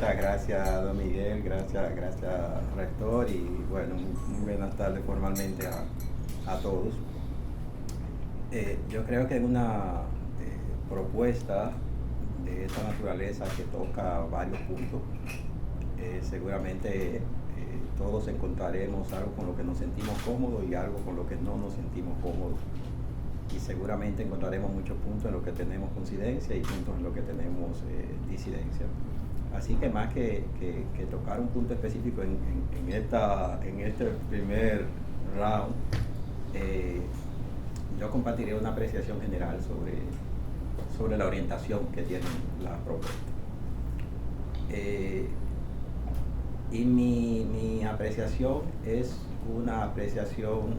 Muchas gracias, don Miguel, gracias, rector, y bueno, muy buenas tardes formalmente a todos. Yo creo que una propuesta de esta naturaleza que toca varios puntos, seguramente todos encontraremos algo con lo que nos sentimos cómodos y algo con lo que no nos sentimos cómodos. Y seguramente encontraremos muchos puntos en los que tenemos coincidencia y puntos en los que tenemos disidencia. Así que más que tocar un punto específico en este primer round, yo compartiré una apreciación general sobre la orientación que tienen las propuestas. Y mi apreciación es una apreciación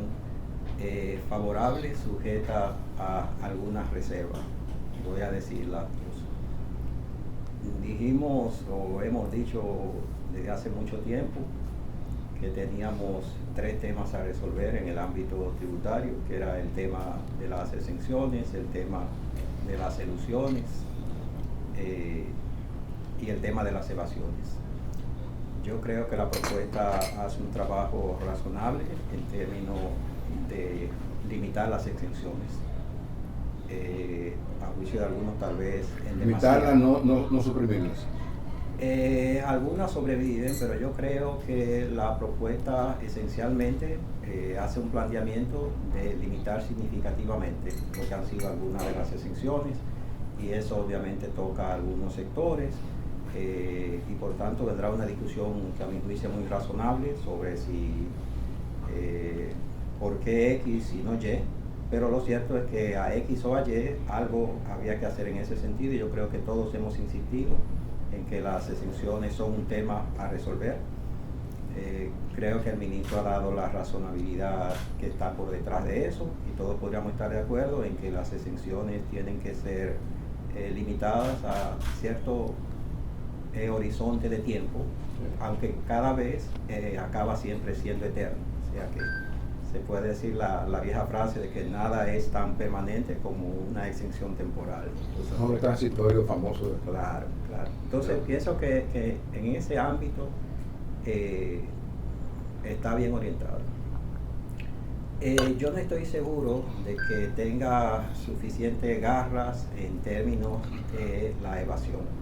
favorable, sujeta a algunas reservas. Voy a decirlas. Dijimos o hemos dicho desde hace mucho tiempo que teníamos tres temas a resolver en el ámbito tributario, que era el tema de las exenciones, el tema de las elusiones y el tema de las evasiones. Yo creo que la propuesta hace un trabajo razonable en términos de limitar las exenciones. A juicio de algunos tal vez limitarlas, no suprimirlas. Algunas sobreviven, pero yo creo que la propuesta esencialmente hace un planteamiento de limitar significativamente lo que han sido algunas de las exenciones, y eso obviamente toca a algunos sectores, y por tanto vendrá una discusión que a mi juicio es muy razonable sobre si por qué X y no Y, pero lo cierto es que a X o a Y algo había que hacer en ese sentido, y yo creo que todos hemos insistido en que las exenciones son un tema a resolver. Creo que el ministro ha dado la razonabilidad que está por detrás de eso, y todos podríamos estar de acuerdo en que las exenciones tienen que ser limitadas a cierto horizonte de tiempo, aunque cada vez acaba siempre siendo eterno. O sea que se puede decir la vieja frase de que nada es tan permanente como una exención temporal. Es un transitorio famoso. Claro. Entonces pienso que en ese ámbito está bien orientado. Yo no estoy seguro de que tenga suficientes garras en términos de la evasión.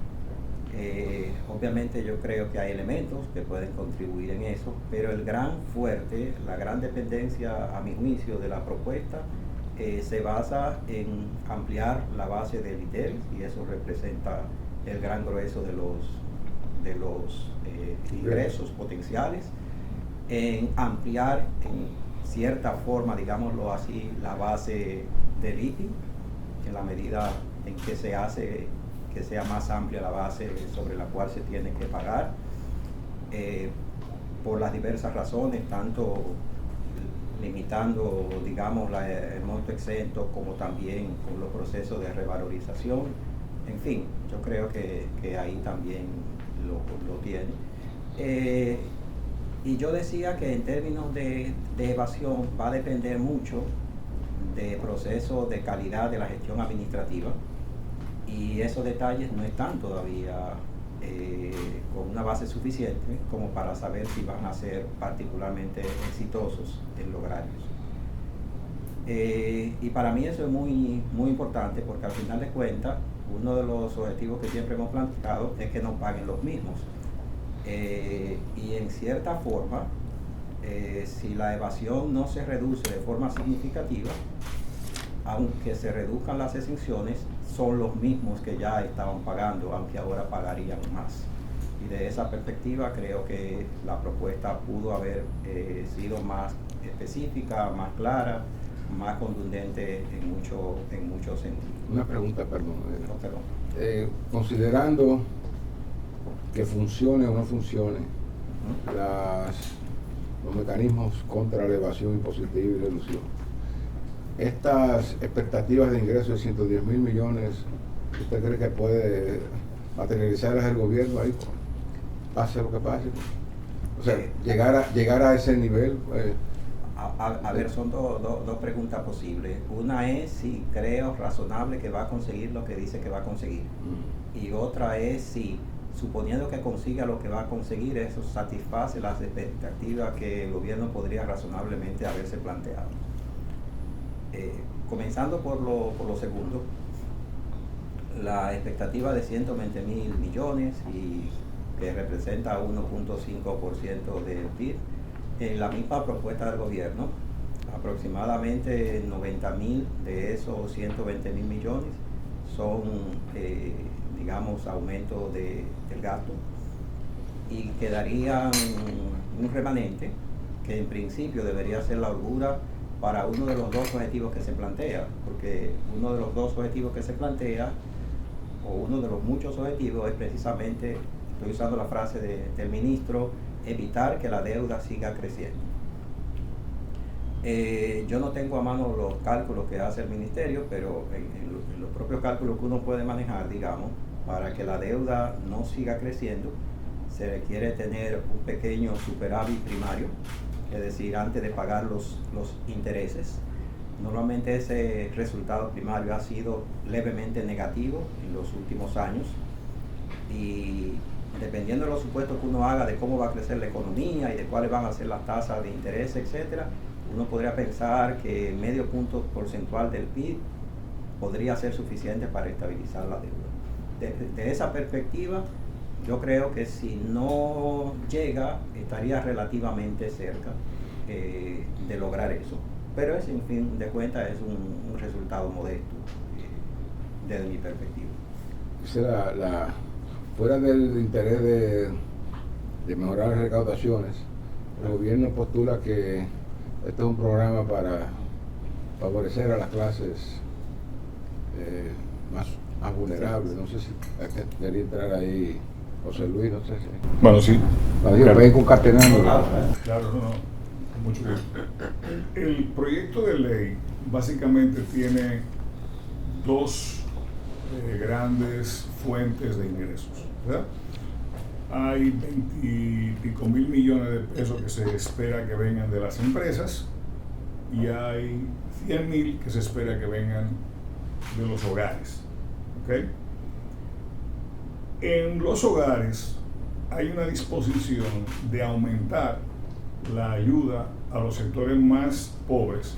Obviamente yo creo que hay elementos que pueden contribuir en eso, pero el gran fuerte, la gran dependencia a mi juicio de la propuesta se basa en ampliar la base del ITER, y eso representa el gran grueso de los ingresos potenciales, en ampliar en cierta forma, digámoslo así, la base del ITI, en la medida en que se hace que sea más amplia la base sobre la cual se tiene que pagar, por las diversas razones, tanto limitando, digamos, el monto exento, como también con los procesos de revalorización. En fin, yo creo que ahí también lo tiene. Y yo decía que en términos de evasión va a depender mucho de procesos de calidad de la gestión administrativa, y esos detalles no están todavía con una base suficiente como para saber si van a ser particularmente exitosos en lograrlos. Y para mí eso es muy importante, porque al final de cuentas uno de los objetivos que siempre hemos planteado es que no paguen los mismos. Y en cierta forma, si la evasión no se reduce de forma significativa, aunque se reduzcan las exenciones, son los mismos que ya estaban pagando, aunque ahora pagarían más. Y de esa perspectiva creo que la propuesta pudo haber sido más específica, más clara, más contundente en muchos sentidos. Una pregunta, perdón. No, perdón. Considerando que funcione o no funcione los mecanismos contra la evasión impositiva y la elusión, estas expectativas de ingresos de 110 mil millones, ¿usted cree que puede materializarlas el gobierno ahí, pase lo que pase? O sea, llegar a ese nivel. A ver, son dos preguntas posibles. Una es si creo razonable que va a conseguir lo que dice que va a conseguir. Y otra es si suponiendo que consiga lo que va a conseguir, eso satisface las expectativas que el gobierno podría razonablemente haberse planteado. Comenzando por lo segundo, la expectativa de 120 mil millones y que representa 1.5% del PIB, en la misma propuesta del gobierno, aproximadamente 90 mil de esos 120 mil millones son, digamos, aumento del gasto, y quedaría un remanente que en principio debería ser la holgura para uno de los dos objetivos que se plantea, porque uno de los dos objetivos que se plantea, o uno de los muchos objetivos, es precisamente, estoy usando la frase del ministro, evitar que la deuda siga creciendo. Yo no tengo a mano los cálculos que hace el ministerio, pero en los propios cálculos que uno puede manejar, digamos, para que la deuda no siga creciendo, se requiere tener un pequeño superávit primario, es decir, antes de pagar los intereses. Normalmente ese resultado primario ha sido levemente negativo en los últimos años, y dependiendo de los supuestos que uno haga de cómo va a crecer la economía y de cuáles van a ser las tasas de interés, etcétera, uno podría pensar que medio punto porcentual del PIB podría ser suficiente para estabilizar la deuda. De esa perspectiva, yo creo que si no llega, estaría relativamente cerca de lograr eso. Pero es, en fin de cuentas, es un resultado modesto desde mi perspectiva. Fuera del interés de mejorar las recaudaciones, el gobierno postula que este es un programa para favorecer a las clases más vulnerables. No sé si quería entrar ahí José Luis, no sé si... Bueno, sí. Ven concatenando. Claro, no. Mucho gusto. El proyecto de ley básicamente tiene dos grandes fuentes de ingresos, ¿verdad? Hay 20 y pico mil millones de pesos que se espera que vengan de las empresas, y hay 100 mil que se espera que vengan de los hogares. ¿Okay? En los hogares hay una disposición de aumentar la ayuda a los sectores más pobres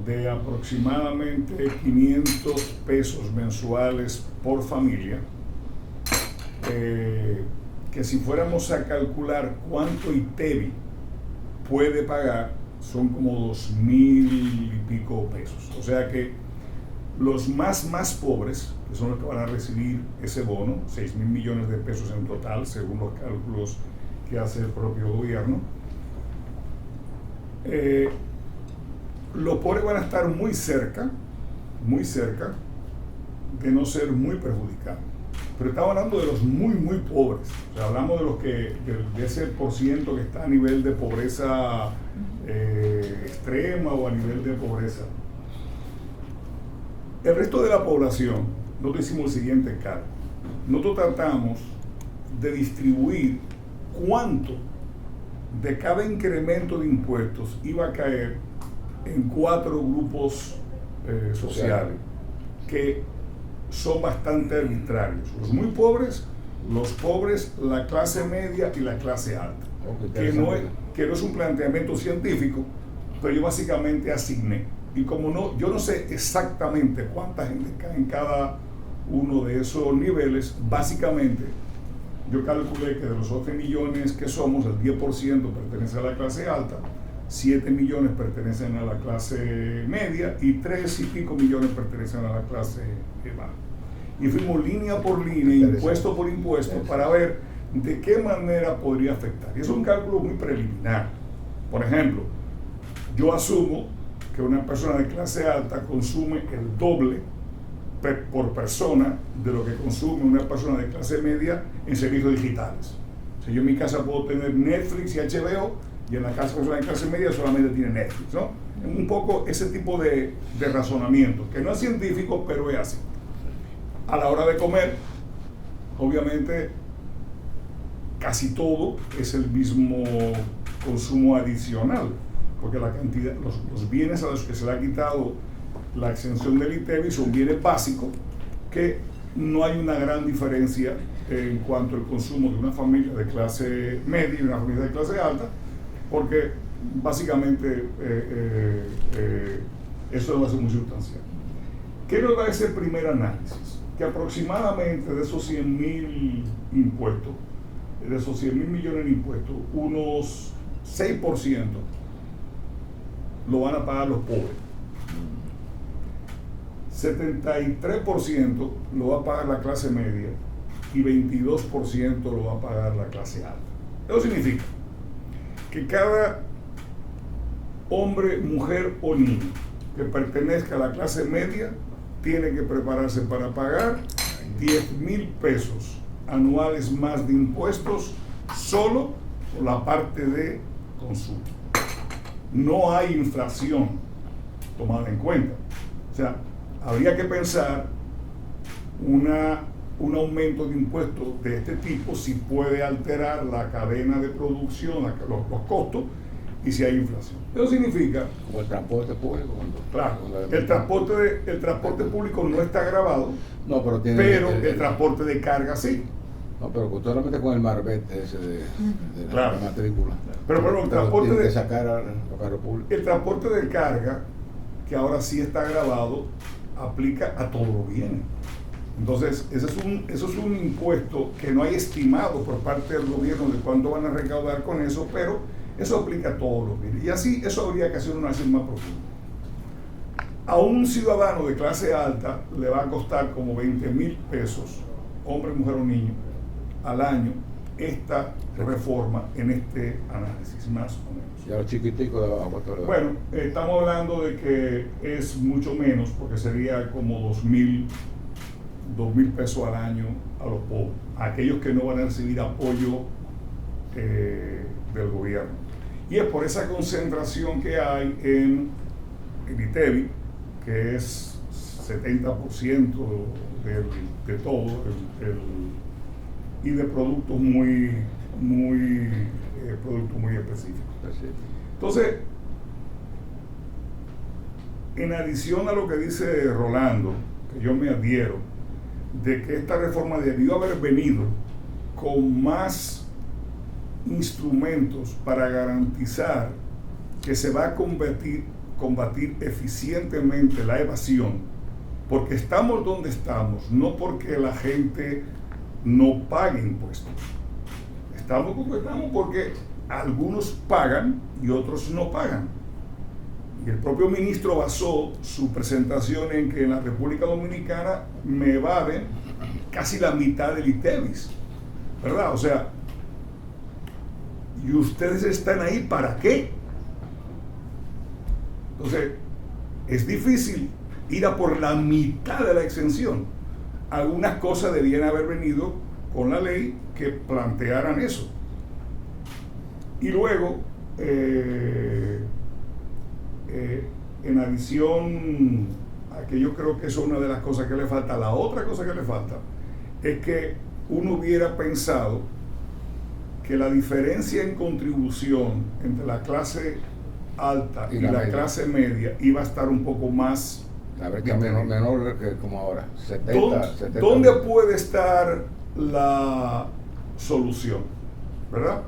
de aproximadamente 500 pesos mensuales por familia, que si fuéramos a calcular cuánto ITEVI puede pagar, son como 2,000 y pico pesos. O sea que los más pobres, que son los que van a recibir ese bono, 6,000 millones de pesos en total, según los cálculos que hace el propio gobierno, los pobres van a estar muy cerca de no ser muy perjudicados. Pero estamos hablando de los muy pobres. O sea, hablamos de los de ese % que está a nivel de pobreza extrema o a nivel de pobreza. El resto de la población, nosotros hicimos el siguiente cálculo. Nosotros tratamos de distribuir cuánto de cada incremento de impuestos iba a caer en 4 grupos sociales que son bastante arbitrarios: los muy pobres, los pobres, la clase media y la clase alta. Que no es un planteamiento científico, pero yo básicamente asigné. Y como yo no sé exactamente cuánta gente cae en cada uno de esos niveles, básicamente yo calculé que de los 11 millones que somos, el 10% pertenece a la clase alta, 7 millones pertenecen a la clase media y 3 y pico millones pertenecen a la clase baja. Y fuimos línea por línea, impuesto por impuesto, para ver de qué manera podría afectar. Y es un cálculo muy preliminar. Por ejemplo, yo asumo que una persona de clase alta consume el doble por persona de lo que consume una persona de clase media en servicios digitales. O sea, yo en mi casa puedo tener Netflix y HBO, y en la casa de persona de clase media solamente tiene Netflix, ¿no? Un poco ese tipo de razonamiento, que no es científico, pero es así. A la hora de comer, obviamente, casi todo es el mismo consumo adicional, porque la cantidad, los bienes a los que se le ha quitado la exención del ITEVI son bienes básicos que no hay una gran diferencia en cuanto al consumo de una familia de clase media y una familia de clase alta, porque básicamente eso no va a ser muy sustancial. ¿Qué nos da ese primer análisis? Que aproximadamente de esos 100.000 impuestos, de esos 100.000 millones de impuestos, unos 6% lo van a pagar los pobres. 73% lo va a pagar la clase media y 22% lo va a pagar la clase alta. Eso significa que cada hombre, mujer o niño que pertenezca a la clase media tiene que prepararse para pagar 10.000 pesos anuales más de impuestos solo por la parte de consumo. No hay inflación tomada en cuenta. O sea, habría que pensar un aumento de impuestos de este tipo si puede alterar la cadena de producción, los costos, y si hay inflación. Eso significa... Como el transporte público. Claro, el transporte público no está grabado, no, pero el transporte de carga sí. No, pero solamente con el marbete ese de claro, la matrícula. Pero el transporte de sacar a los carros públicos. El transporte de carga, que ahora sí está grabado, aplica a todos los bienes. Entonces, eso es un impuesto que no hay estimado por parte del gobierno de cuánto van a recaudar con eso, pero eso aplica a todos los bienes. Y así, eso habría que hacer un análisis más profundo. A un ciudadano de clase alta le va a costar como 20.000 pesos, hombre, mujer o niño, al año, esta reforma en este análisis, más o menos. Y a los chiquiticos de abajo. Bueno, estamos hablando de que es mucho menos, porque sería como 2.000 pesos al año a los pobres, a aquellos que no van a recibir apoyo del gobierno. Y es por esa concentración que hay en ITEVI, que es 70% de todo, y de productos muy específicos. Entonces, en adición a lo que dice Rolando, que yo me adhiero, de que esta reforma debió haber venido con más instrumentos para garantizar que se va a combatir eficientemente la evasión, porque estamos donde estamos, no porque la gente no pague impuestos. Estamos como estamos porque algunos pagan y otros no pagan. Y el propio ministro basó su presentación en que en la República Dominicana me evaden casi la mitad del ITEVIS, ¿verdad? O sea, ¿y ustedes están ahí para qué? Entonces, es difícil ir a por la mitad de la exención. Algunas cosas debían haber venido con la ley que plantearan eso. Y luego, en adición a que yo creo que eso es una de las cosas que le falta, la otra cosa que le falta es que uno hubiera pensado que la diferencia en contribución entre la clase alta y la clase media iba a estar un poco más... A ver, que menor que como ahora, 70. ¿Dónde puede estar la solución? ¿Verdad?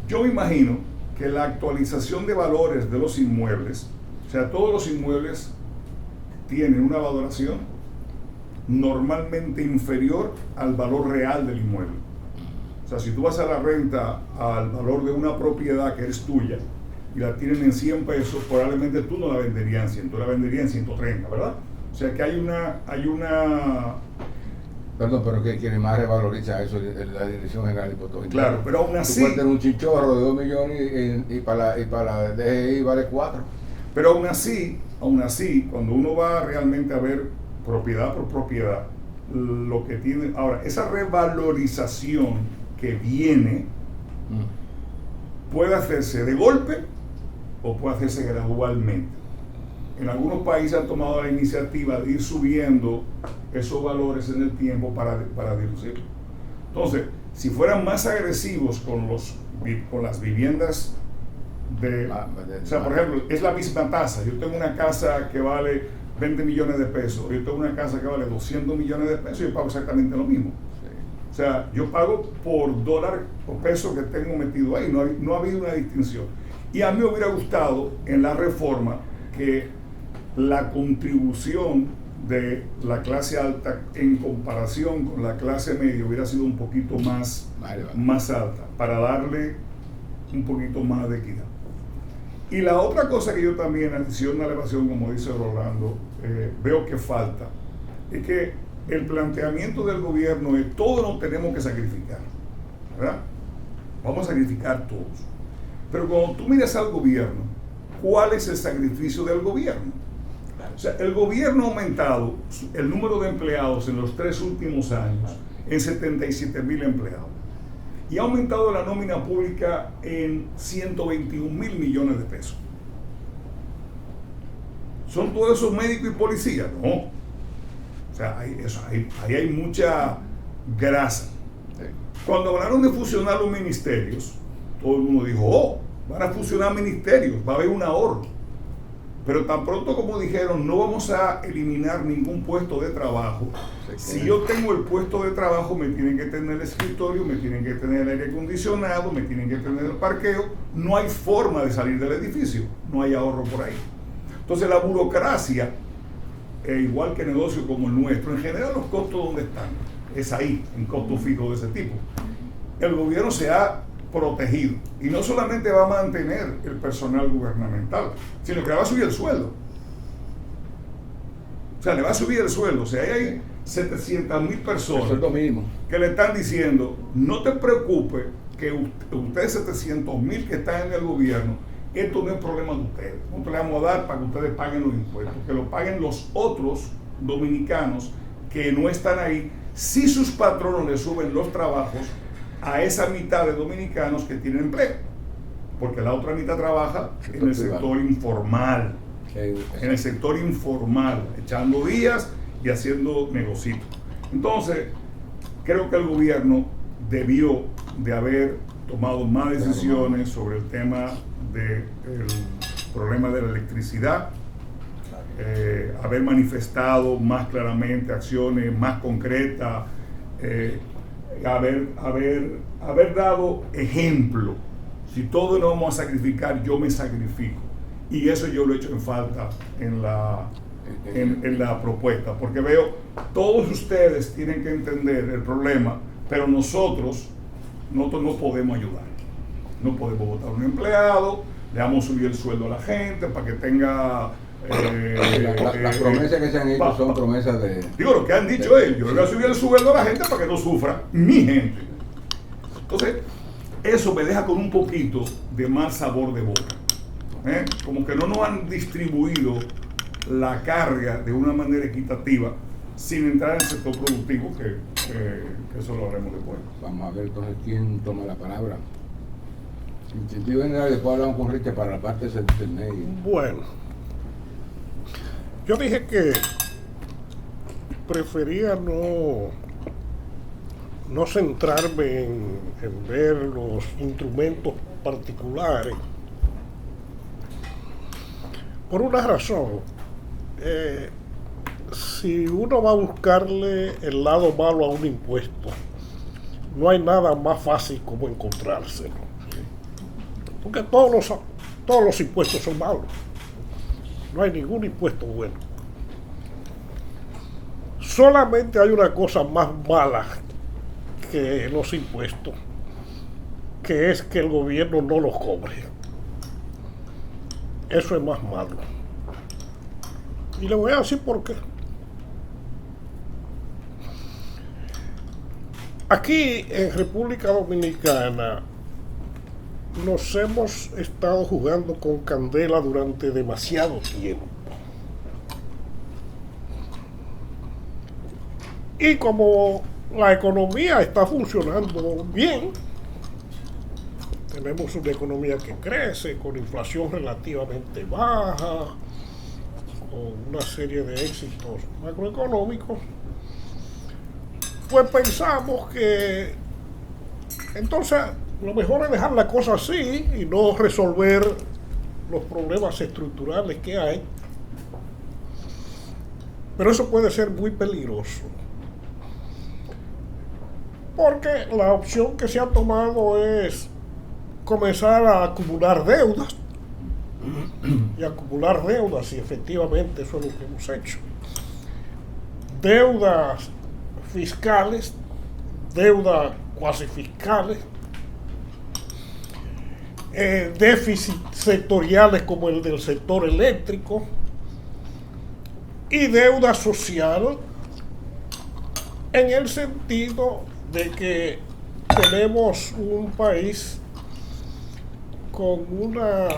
Yo me imagino que la actualización de valores de los inmuebles, o sea, todos los inmuebles tienen una valoración normalmente inferior al valor real del inmueble. O sea, si tú vas a la renta al valor de una propiedad que es tuya y la tienen en 100 pesos, probablemente tú no la venderías en 100, tú la venderías en 130, ¿verdad? O sea que hay una... Perdón, pero que quien más revaloriza eso es la Dirección General de Impuestos Internos. Claro, pero aún así... Tú puedes tener un chichorro de 2 millones y para la DGI vale 4. Pero aún así, cuando uno va realmente a ver propiedad por propiedad, lo que tiene... Ahora, esa revalorización que viene puede hacerse de golpe o puede hacerse gradualmente. En algunos países han tomado la iniciativa de ir subiendo esos valores en el tiempo para deducirlo. Entonces, si fueran más agresivos con las viviendas o sea, por ejemplo, es la misma tasa. Yo tengo una casa que vale 20 millones de pesos, yo tengo una casa que vale 200 millones de pesos y yo pago exactamente lo mismo. O sea, yo pago por dólar o peso que tengo metido ahí, no ha habido una distinción. Y a mí me hubiera gustado en la reforma que la contribución de la clase alta en comparación con la clase media hubiera sido un poquito más alta, para darle un poquito más de equidad. Y la otra cosa que yo también, adición a la evasión, como dice Rolando, veo que falta, es que el planteamiento del gobierno es: todos nos tenemos que sacrificar, ¿verdad? Vamos a sacrificar todos. Pero cuando tú miras al gobierno, ¿cuál es el sacrificio del gobierno? O sea, el gobierno ha aumentado el número de empleados en los 3 últimos años en 77,000 empleados. Y ha aumentado la nómina pública en 121,000 millones de pesos. ¿Son todos esos médicos y policías? No. O sea, ahí hay mucha grasa. Cuando hablaron de fusionar los ministerios, todo el mundo dijo: oh, van a fusionar ministerios, va a haber un ahorro. Pero tan pronto como dijeron: no vamos a eliminar ningún puesto de trabajo, si yo tengo el puesto de trabajo, me tienen que tener el escritorio, me tienen que tener el aire acondicionado, me tienen que tener el parqueo, no hay forma de salir del edificio, no hay ahorro por ahí. Entonces la burocracia, igual que negocios como el nuestro, en general los costos, ¿dónde están? Es ahí, en costos fijos de ese tipo. El gobierno se ha protegido y no solamente va a mantener el personal gubernamental, sino que le va a subir el sueldo. O sea, le va a subir el sueldo. O sea, ahí hay 700,000 personas que le están diciendo: no te preocupes, que ustedes 700,000 que están en el gobierno, esto no es problema de ustedes. Nosotros le vamos a dar para que ustedes paguen los impuestos, que lo paguen los otros dominicanos que no están ahí, si sus patronos le suben los trabajos a esa mitad de dominicanos que tienen empleo, porque la otra mitad trabaja en el sector informal, echando días y haciendo negocios. Entonces, creo que el gobierno debió de haber tomado más decisiones sobre el tema del problema de la electricidad, haber manifestado más claramente acciones más concretas, haber dado ejemplo. Si todos nos vamos a sacrificar, yo me sacrifico. Y eso yo lo he hecho en falta en la propuesta, porque veo, todos ustedes tienen que entender el problema, pero nosotros no podemos ayudar. No podemos votar a un empleado, le vamos a subir el sueldo a la gente para que tenga... las promesas que se han hecho son promesas de... Digo, lo que han dicho ellos: yo le voy a subir el sueldo a la gente para que no sufra mi gente. Entonces, eso me deja con un poquito de mal sabor de boca. Como que no nos han distribuido la carga de una manera equitativa, sin entrar en el sector productivo, que eso lo haremos después. Vamos a ver entonces quién toma la palabra. En sentido general, después hablamos con Richard para la parte del medio. Bueno, yo dije que prefería no centrarme en ver los instrumentos particulares, por una razón. Si uno va a buscarle el lado malo a un impuesto, no hay nada más fácil como encontrárselo, porque todos los impuestos son malos. No hay ningún impuesto bueno. Solamente hay una cosa más mala que los impuestos, que es que el gobierno no los cobre. Eso es más malo. Y le voy a decir por qué. Aquí en República Dominicana nos hemos estado jugando con candela durante demasiado tiempo. Y como la economía está funcionando bien, tenemos una economía que crece, con inflación relativamente baja, con una serie de éxitos macroeconómicos, pues pensamos que entonces lo mejor es dejar la cosa así y no resolver los problemas estructurales que hay. Pero eso puede ser muy peligroso, porque la opción que se ha tomado es comenzar a acumular deudas y acumular deudas, y efectivamente eso es lo que hemos hecho. Deudas fiscales, deudas cuasi fiscales, déficits sectoriales como el del sector eléctrico y deuda social, en el sentido de que tenemos un país con una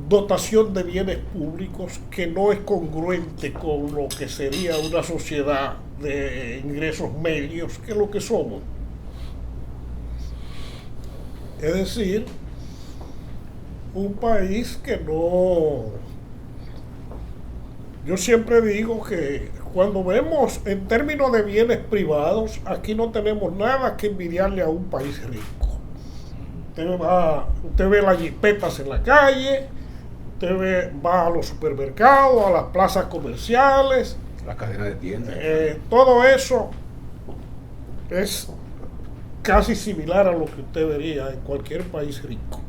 dotación de bienes públicos que no es congruente con lo que sería una sociedad de ingresos medios, que es lo que somos. Es decir, un país que no... Yo siempre digo que cuando vemos en términos de bienes privados, aquí no tenemos nada que envidiarle a un país rico. Usted ve las jipetas en la calle, va a los supermercados, a las plazas comerciales, la cadena de tiendas. Todo eso es casi similar a lo que usted vería en cualquier país rico.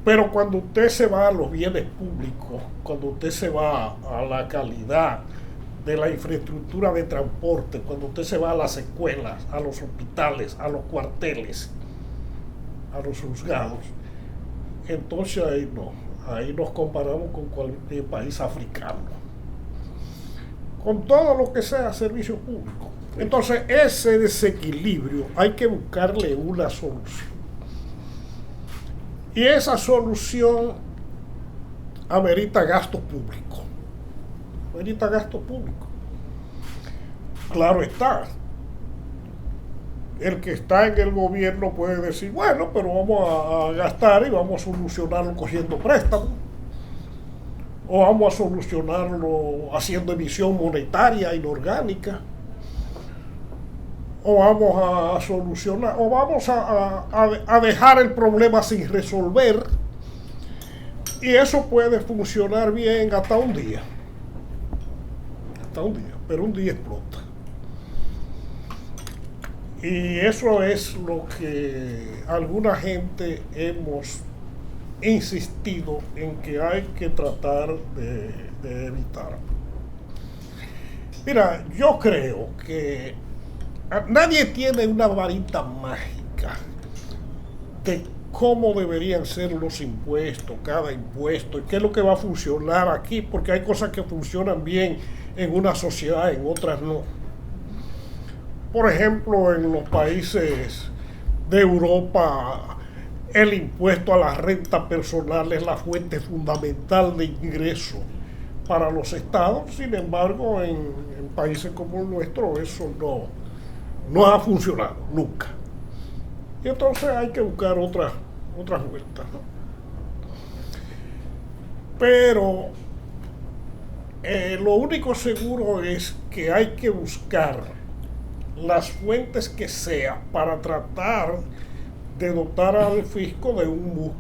Pero cuando usted se va a los bienes públicos, cuando usted se va a la calidad de la infraestructura de transporte, cuando usted se va a las escuelas, a los hospitales, a los cuarteles, a los juzgados, entonces ahí no, ahí nos comparamos con cualquier país africano, con todo lo que sea servicio público. Entonces ese desequilibrio hay que buscarle una solución. Y esa solución amerita gasto público. Amerita gasto público. Claro está. El que está en el gobierno puede decir, bueno, pero vamos a gastar y vamos a solucionarlo cogiendo préstamos. O vamos a solucionarlo haciendo emisión monetaria inorgánica. O vamos a solucionar, o vamos a dejar el problema sin resolver, y eso puede funcionar bien hasta un día, pero un día explota. Y eso es lo que alguna gente hemos insistido en que hay que tratar de evitar. Mira, yo creo que nadie tiene una varita mágica de cómo deberían ser los impuestos, cada impuesto, y qué es lo que va a funcionar aquí, porque hay cosas que funcionan bien en una sociedad, en otras no. Por ejemplo, en los países de Europa, el impuesto a la renta personal es la fuente fundamental de ingreso para los estados. Sin embargo, en países como el nuestro, eso no ha funcionado nunca. Y entonces hay que buscar otras vueltas, ¿no? Pero lo único seguro es que hay que buscar las fuentes que sea para tratar de dotar al fisco de un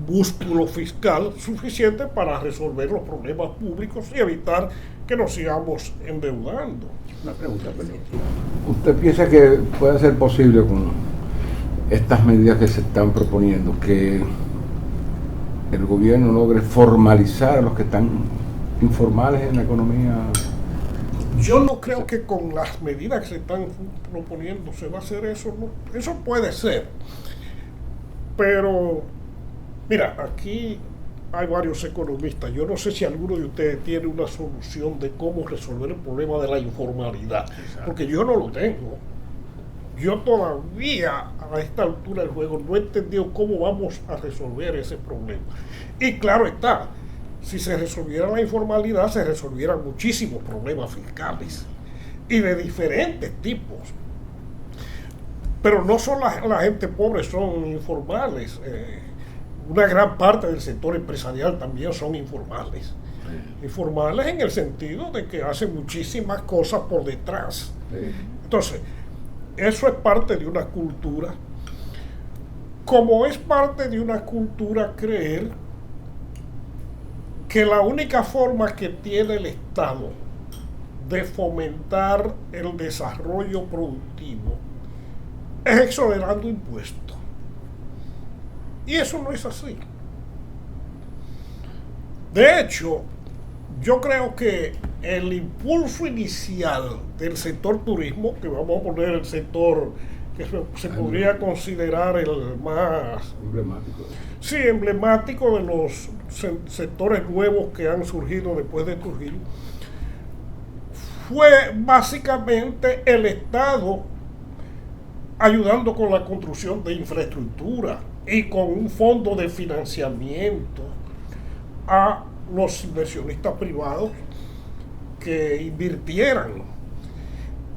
músculo fiscal suficiente para resolver los problemas públicos y evitar que nos sigamos endeudando. Una pregunta, ¿usted piensa que puede ser posible con estas medidas que se están proponiendo que el gobierno logre formalizar a los que están informales en la economía? Yo no creo que con las medidas que se están proponiendo se va a hacer eso. No. Eso puede ser. Pero, mira, aquí hay varios economistas. Yo no sé si alguno de ustedes tiene una solución de cómo resolver el problema de la informalidad. Exacto. Porque yo no lo tengo. Yo todavía a esta altura del juego no he entendido cómo vamos a resolver ese problema. Y claro está, si se resolviera la informalidad, se resolvieran muchísimos problemas fiscales y de diferentes tipos. Pero no solo la gente pobre son informales. Una gran parte del sector empresarial también son informales. Sí. Informales en el sentido de que hacen muchísimas cosas por detrás. Sí. Entonces, eso es parte de una cultura. Como es parte de una cultura creer que la única forma que tiene el Estado de fomentar el desarrollo productivo es exonerando impuestos. Y eso no es así. De hecho, yo creo que el impulso inicial del sector turismo, que vamos a poner el sector que se podría considerar el más emblemático. Sí, emblemático de los sectores nuevos que han surgido después de Trujillo, fue básicamente el Estado ayudando con la construcción de infraestructura y con un fondo de financiamiento a los inversionistas privados que invirtieran.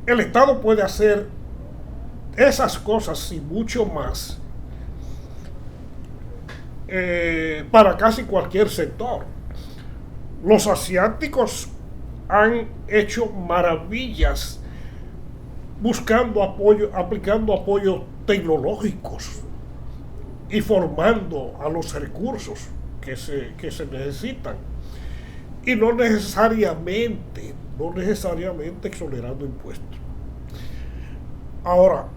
El Estado puede hacer esas cosas y mucho más para casi cualquier sector. Los asiáticos han hecho maravillas buscando apoyo, aplicando apoyos tecnológicos y formando a los recursos que se necesitan, y no necesariamente exonerando impuestos. Ahora,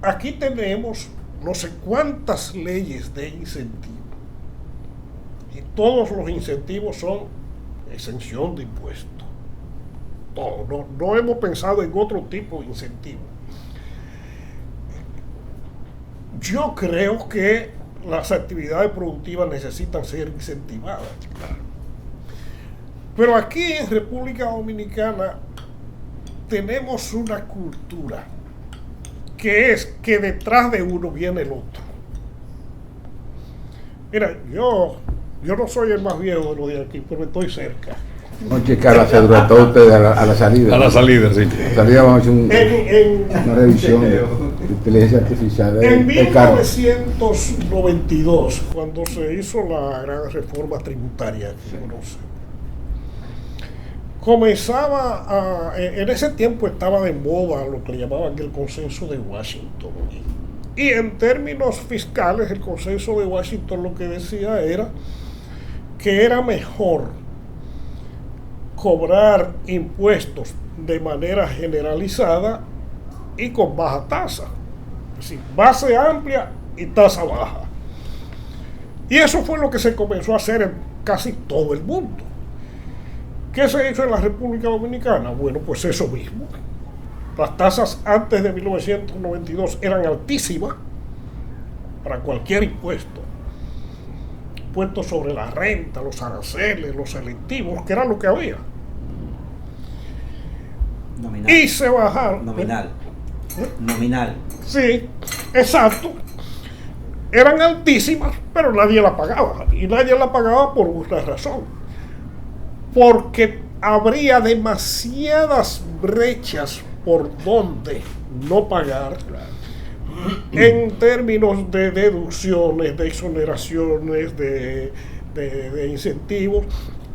aquí tenemos no sé cuántas leyes de incentivo, y todos los incentivos son exención de impuestos. Todo, no hemos pensado en otro tipo de incentivo. Yo creo que las actividades productivas necesitan ser incentivadas. Pero aquí en República Dominicana tenemos una cultura que es que detrás de uno viene el otro. Mira, yo no soy el más viejo de los de aquí, pero estoy cerca. Vamos a checar la cédula toda ustedes a la salida. A la salida, sí. A la salida vamos a hacer una revisión de inteligencia artificial. En 1992, cuando se hizo la gran reforma tributaria que se conoce, comenzaba en ese tiempo estaba de moda lo que le llamaban el consenso de Washington. Y en términos fiscales, el consenso de Washington lo que decía era que era mejor cobrar impuestos de manera generalizada y con baja tasa. Es decir, base amplia y tasa baja. Y eso fue lo que se comenzó a hacer en casi todo el mundo. ¿Qué se hizo en la República Dominicana? Bueno, pues eso mismo. Las tasas antes de 1992 eran altísimas para cualquier impuesto. Impuestos sobre la renta, los aranceles, los selectivos, que era lo que había. Nominal. Y se bajaron. Nominal. Sí, exacto. Eran altísimas, pero nadie la pagaba. Y nadie la pagaba por una razón. Porque habría demasiadas brechas por donde no pagar en términos de deducciones, de exoneraciones, de incentivos.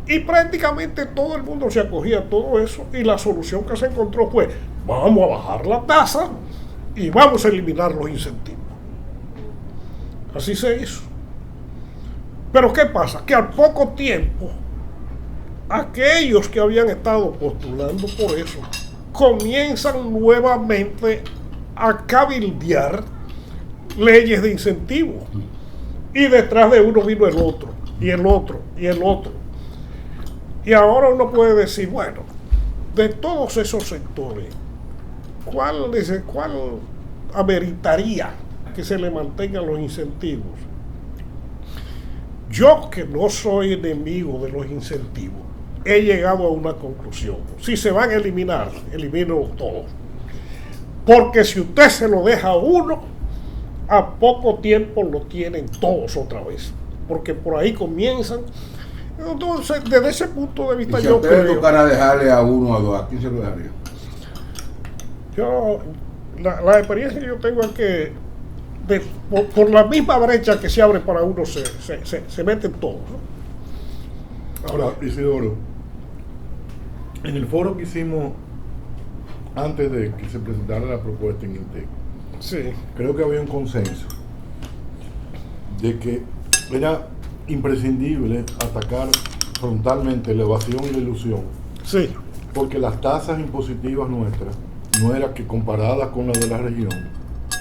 Y prácticamente todo el mundo se acogía a todo eso, y la solución que se encontró fue: vamos a bajar la tasa y vamos a eliminar los incentivos. Así se hizo. Pero ¿qué pasa? Que al poco tiempo, aquellos que habían estado postulando por eso comienzan nuevamente a cabildear leyes de incentivos. Y detrás de uno vino el otro, y el otro, y el otro. Y ahora uno puede decir, bueno, de todos esos sectores, ¿cuál ameritaría que se le mantengan los incentivos? Yo, que no soy enemigo de los incentivos, he llegado a una conclusión: si se van a eliminar, elimínenlos todos. Porque si usted se lo deja a uno, a poco tiempo lo tienen todos otra vez. Porque por ahí comienzan. Entonces, desde ese punto de vista, y si yo creo. tocara dejarle a uno o a dos, ¿a quién se lo dejaría? La experiencia que yo tengo es que por la misma brecha que se abre para uno, se meten todos, ¿no? Ahora, Isidoro, en el foro que hicimos antes de que se presentara la propuesta en INTEC, Sí. creo que había un consenso de que era imprescindible atacar frontalmente la evasión y la ilusión, Sí, porque las tasas impositivas nuestras no era que comparadas con las de la región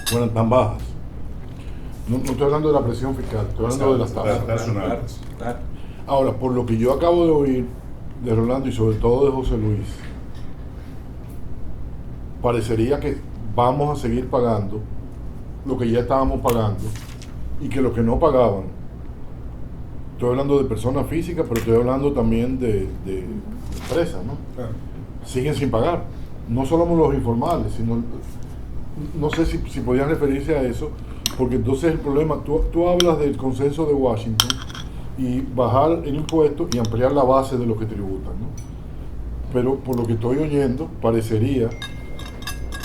fueran tan bajas. No estoy hablando de la presión fiscal, estoy hablando de las tasas. Nacionales. Claro. Ahora, por lo que yo acabo de oír de Rolando y sobre todo de José Luis, parecería que vamos a seguir pagando lo que ya estábamos pagando y que lo que no pagaban, estoy hablando de personas físicas, pero estoy hablando también de empresas, ¿no? Claro. Siguen sin pagar. No solo los informales, sino, no sé si podían referirse a eso, porque entonces el problema, tú hablas del consenso de Washington y bajar el impuesto y ampliar la base de lo que tributan, ¿no? Pero por lo que estoy oyendo, parecería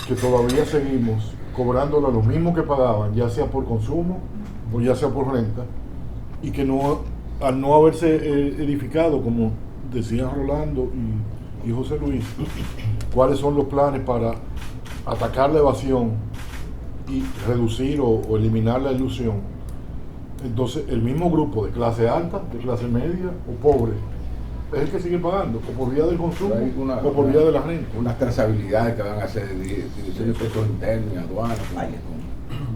que todavía seguimos cobrándola lo mismo que pagaban, ya sea por consumo o ya sea por renta, y que no, al no haberse edificado, como decían Rolando y José Luis, cuáles son los planes para atacar la evasión y reducir o eliminar la ilusión. Entonces el mismo grupo de clase alta, de clase media o pobre es el que sigue pagando, o por vía del consumo o por vía de la renta. Unas trazabilidades que van a hacer dirección de impuestos internos y aduanas, Vaya.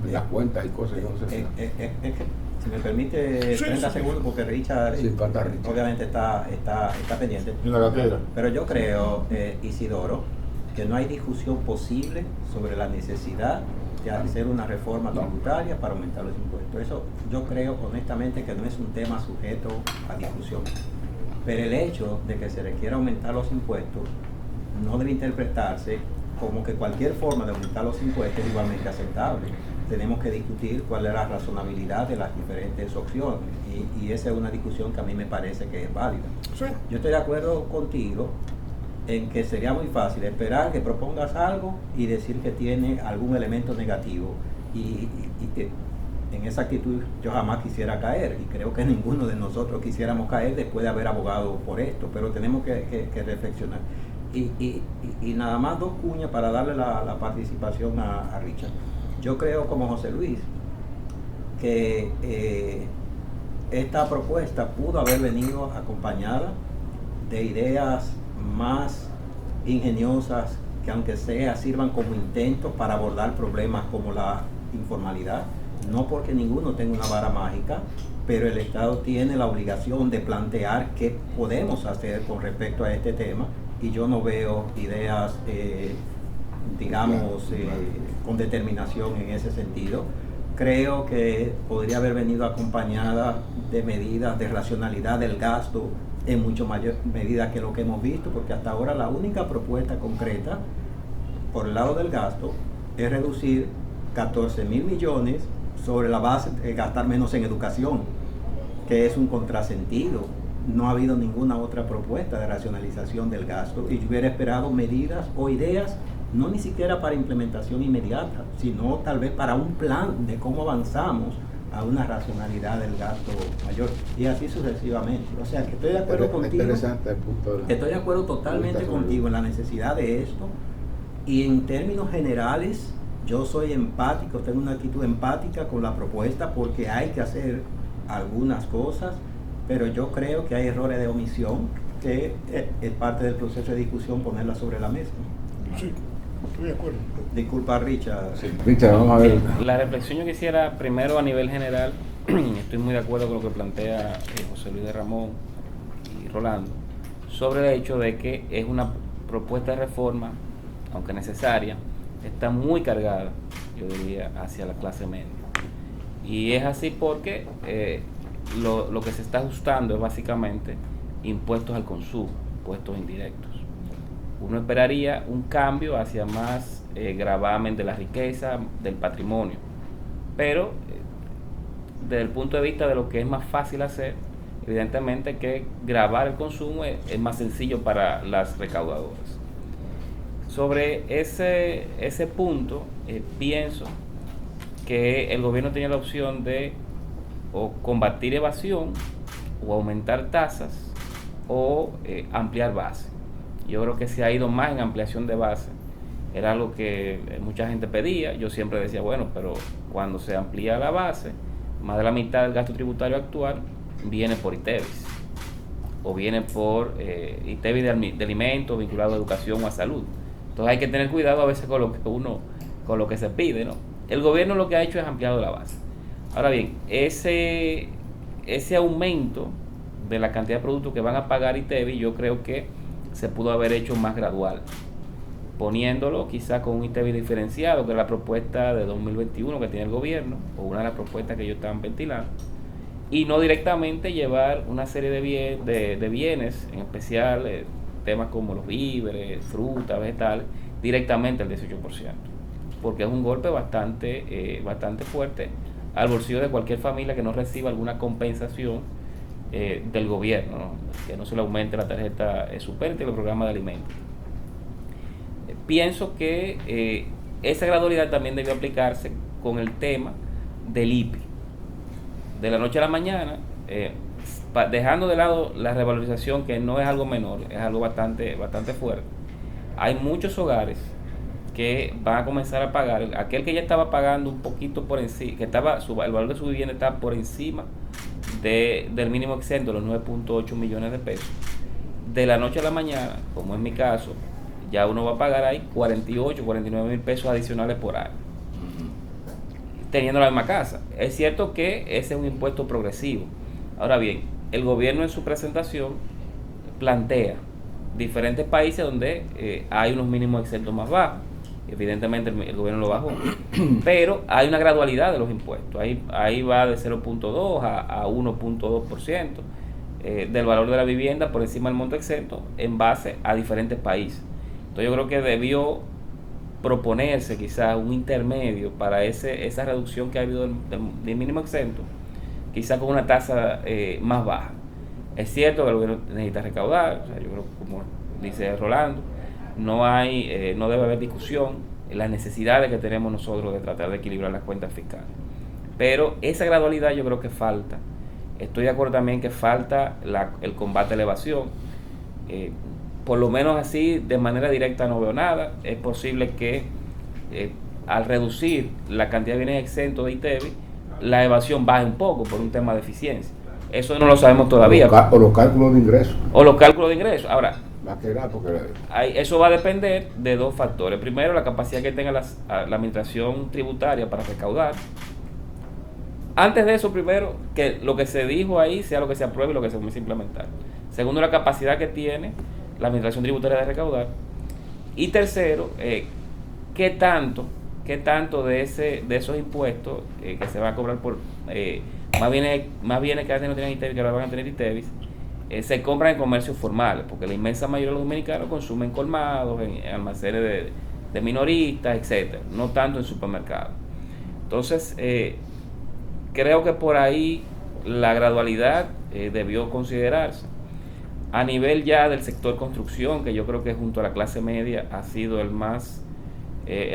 con las cuentas y cosas. Yo no sé Es que, si me permite, Sí, 30 sí. segundos, porque Richard Sí, falta Richard. obviamente está pendiente. En la gatera. Pero yo creo, Isidoro, que no hay discusión posible sobre la necesidad de hacer una reforma tributaria para aumentar los impuestos. Eso yo creo honestamente que no es un tema sujeto a discusión. Pero el hecho de que se requiera aumentar los impuestos no debe interpretarse como que cualquier forma de aumentar los impuestos es igualmente aceptable. Tenemos que discutir cuál es la razonabilidad de las diferentes opciones y esa es una discusión que a mí me parece que es válida. sí. Yo estoy de acuerdo contigo en que sería muy fácil esperar que propongas algo y decir que tiene algún elemento negativo y que en esa actitud yo jamás quisiera caer y creo que ninguno de nosotros quisiéramos caer después de haber abogado por esto, pero tenemos que reflexionar. Y nada más dos cuñas para darle la participación a Richard. Yo creo, como José Luis, que esta propuesta pudo haber venido acompañada de ideas más ingeniosas que aunque sea sirvan como intentos para abordar problemas como la informalidad, no porque ninguno tenga una vara mágica, pero el Estado tiene la obligación de plantear qué podemos hacer con respecto a este tema y yo no veo ideas digamos con determinación en ese sentido. Creo que podría haber venido acompañada de medidas de racionalidad del gasto en mucho mayor medida que lo que hemos visto, porque hasta ahora la única propuesta concreta por el lado del gasto es reducir 14.000 millones sobre la base de gastar menos en educación, que es un contrasentido. No ha habido ninguna otra propuesta de racionalización del gasto y yo hubiera esperado medidas o ideas, no ni siquiera para implementación inmediata, sino tal vez para un plan de cómo avanzamos a una racionalidad del gasto mayor y así sucesivamente. O sea, que estoy de acuerdo Pero contigo. interesante el punto de la- Estoy de acuerdo totalmente contigo en la necesidad de esto y en términos generales yo soy empático, tengo una actitud empática con la propuesta porque hay que hacer algunas cosas, pero yo creo que hay errores de omisión que es parte del proceso de discusión ponerla sobre la mesa. Sí, estoy de acuerdo. Disculpa, Richard. Sí, Richard, vamos a ver. La reflexión yo quisiera primero a nivel general, estoy muy de acuerdo con lo que plantea José Luis de Ramón y Rolando, sobre el hecho de que es una propuesta de reforma, aunque necesaria, está muy cargada, yo diría, hacia la clase media. Y es así porque lo que se está ajustando es básicamente impuestos al consumo, impuestos indirectos. Uno esperaría un cambio hacia más gravamen de la riqueza, del patrimonio, pero desde el punto de vista de lo que es más fácil hacer, evidentemente que gravar el consumo es más sencillo para las recaudadoras. Sobre ese punto, pienso que el gobierno tenía la opción de o combatir evasión o aumentar tasas o ampliar base. Yo creo que se ha ido más en ampliación de base. Era algo que mucha gente pedía. Yo siempre decía, bueno, pero cuando se amplía la base, más de la mitad del gasto tributario actual viene por ITEVIS o viene por ITEVIS de alimentos vinculado a educación o a salud. Entonces hay que tener cuidado a veces con lo que se pide, ¿no? El gobierno lo que ha hecho es ampliado la base. Ahora bien, ese aumento de la cantidad de productos que van a pagar ITEVIS, yo creo que se pudo haber hecho más gradual, poniéndolo quizá con un ITEVIS diferenciado, que es la propuesta de 2021 que tiene el gobierno, o una de las propuestas que ellos estaban ventilando, y no directamente llevar una serie de bienes, en especial temas como los víveres, frutas, vegetales, directamente al 18%, porque es un golpe bastante fuerte al bolsillo de cualquier familia que no reciba alguna compensación del gobierno, ¿no? Que no se le aumente la tarjeta superte y el programa de alimentos. Pienso que esa gradualidad también debió aplicarse con el tema del IPI. De la noche a la mañana, dejando de lado la revalorización, que no es algo menor, es algo bastante fuerte. Hay muchos hogares que van a comenzar a pagar, aquel que ya estaba pagando un poquito por encima, que el valor de su vivienda estaba por encima del mínimo exento, los 9.8 millones de pesos. De la noche a la mañana, como es mi caso, ya uno va a pagar ahí 48, 49 mil pesos adicionales por año, teniendo la misma casa. Es cierto que ese es un impuesto progresivo. Ahora bien, el gobierno en su presentación plantea diferentes países donde hay unos mínimos exentos más bajos. Evidentemente el gobierno lo bajó, pero hay una gradualidad de los impuestos. Ahí va de 0.2 a 1.2% del valor de la vivienda por encima del monto exento en base a diferentes países. Entonces yo creo que debió proponerse quizás un intermedio para esa reducción que ha habido del mínimo exento, quizás con una tasa más baja. Es cierto que el gobierno necesita recaudar, o sea, yo creo que, como dice Rolando, no debe haber discusión en las necesidades que tenemos nosotros de tratar de equilibrar las cuentas fiscales, pero esa gradualidad yo creo que falta. Estoy de acuerdo también que falta el combate a la evasión. Por lo menos así, de manera directa no veo nada. Es posible que al reducir la cantidad de bienes exentos de ITEVIS, la evasión baje un poco por un tema de eficiencia. Eso no lo sabemos todavía. O los cálculos de ingresos. Ahora, eso va a depender de dos factores. Primero, la capacidad que tenga la administración tributaria para recaudar. Antes de eso, primero, que lo que se dijo ahí sea lo que se apruebe y lo que se comience a implementar. Segundo, la capacidad que tiene la administración tributaria de recaudar. Y tercero, qué tanto de esos impuestos que se van a cobrar por más bienes que antes no tenían ITEVIS, que ahora van a tener ITEVIS, se compran en comercios formales, porque la inmensa mayoría de los dominicanos consumen colmados, en almacenes de minoristas, etcétera, no tanto en supermercados. Entonces, creo que por ahí la gradualidad debió considerarse. A nivel ya del sector construcción, que yo creo que junto a la clase media ha sido el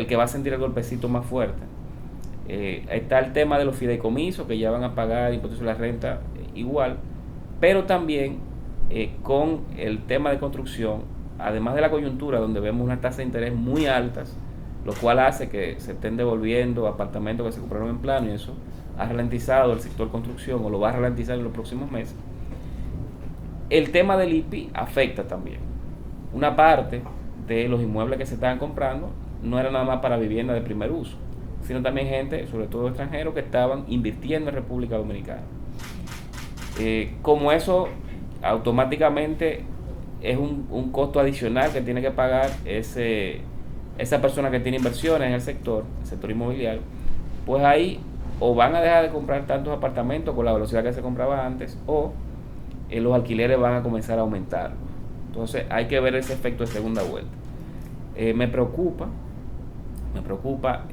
que va a sentir el golpecito más fuerte. Está el tema de los fideicomisos, que ya van a pagar impuestos sobre la renta igual, pero también con el tema de construcción, además de la coyuntura donde vemos unas tasas de interés muy altas, lo cual hace que se estén devolviendo apartamentos que se compraron en plano, y eso ha ralentizado el sector construcción, o lo va a ralentizar en los próximos meses. El tema del IPI afecta también. Una parte de los inmuebles que se estaban comprando no era nada más para vivienda de primer uso, sino también gente, sobre todo extranjeros, que estaban invirtiendo en República Dominicana. Como eso automáticamente es un costo adicional que tiene que pagar esa persona que tiene inversiones en el sector inmobiliario, pues ahí o van a dejar de comprar tantos apartamentos con la velocidad que se compraba antes, o los alquileres van a comenzar a aumentar. Entonces hay que ver ese efecto de segunda vuelta. Me preocupa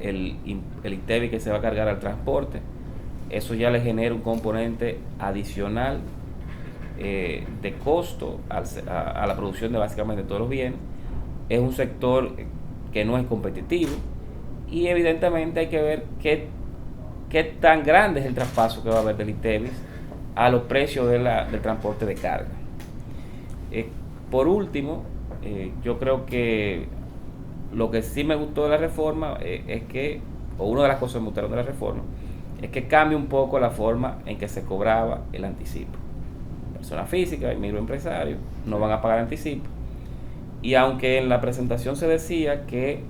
el ITEVIS que se va a cargar al transporte. Eso ya le genera un componente adicional de costo a la producción de básicamente todos los bienes. Es un sector que no es competitivo, y evidentemente hay que ver qué tan grande es el traspaso que va a haber del ITEVIS a los precios del transporte de carga. Por último, yo creo que lo que sí me gustó de la reforma es que, o una de las cosas que me gustaron de la reforma, es que cambie un poco la forma en que se cobraba el anticipo. Personas físicas y microempresarios no van a pagar anticipo. Y aunque en la presentación se decía que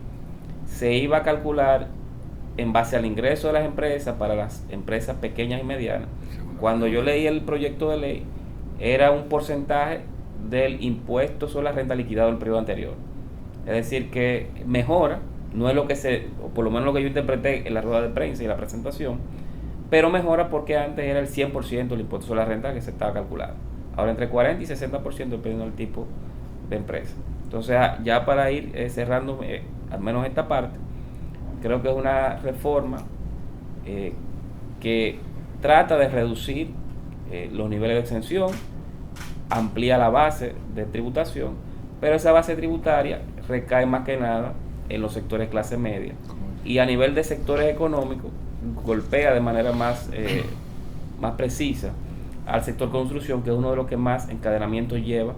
se iba a calcular en base al ingreso de las empresas para las empresas pequeñas y medianas, cuando yo leí el proyecto de ley, era un porcentaje del impuesto sobre la renta liquidado del periodo anterior. Es decir, que mejora, no es lo que o por lo menos lo que yo interpreté en la rueda de prensa y la presentación, pero mejora porque antes era el 100% del impuesto sobre la renta que se estaba calculando. Ahora entre 40 y 60% dependiendo del tipo de empresa. Entonces, ya para ir cerrando al menos esta parte, creo que es una reforma que trata de reducir los niveles de exención, amplía la base de tributación, pero esa base tributaria recae más que nada en los sectores clase media y a nivel de sectores económicos golpea de manera más precisa al sector construcción, que es uno de los que más encadenamiento lleva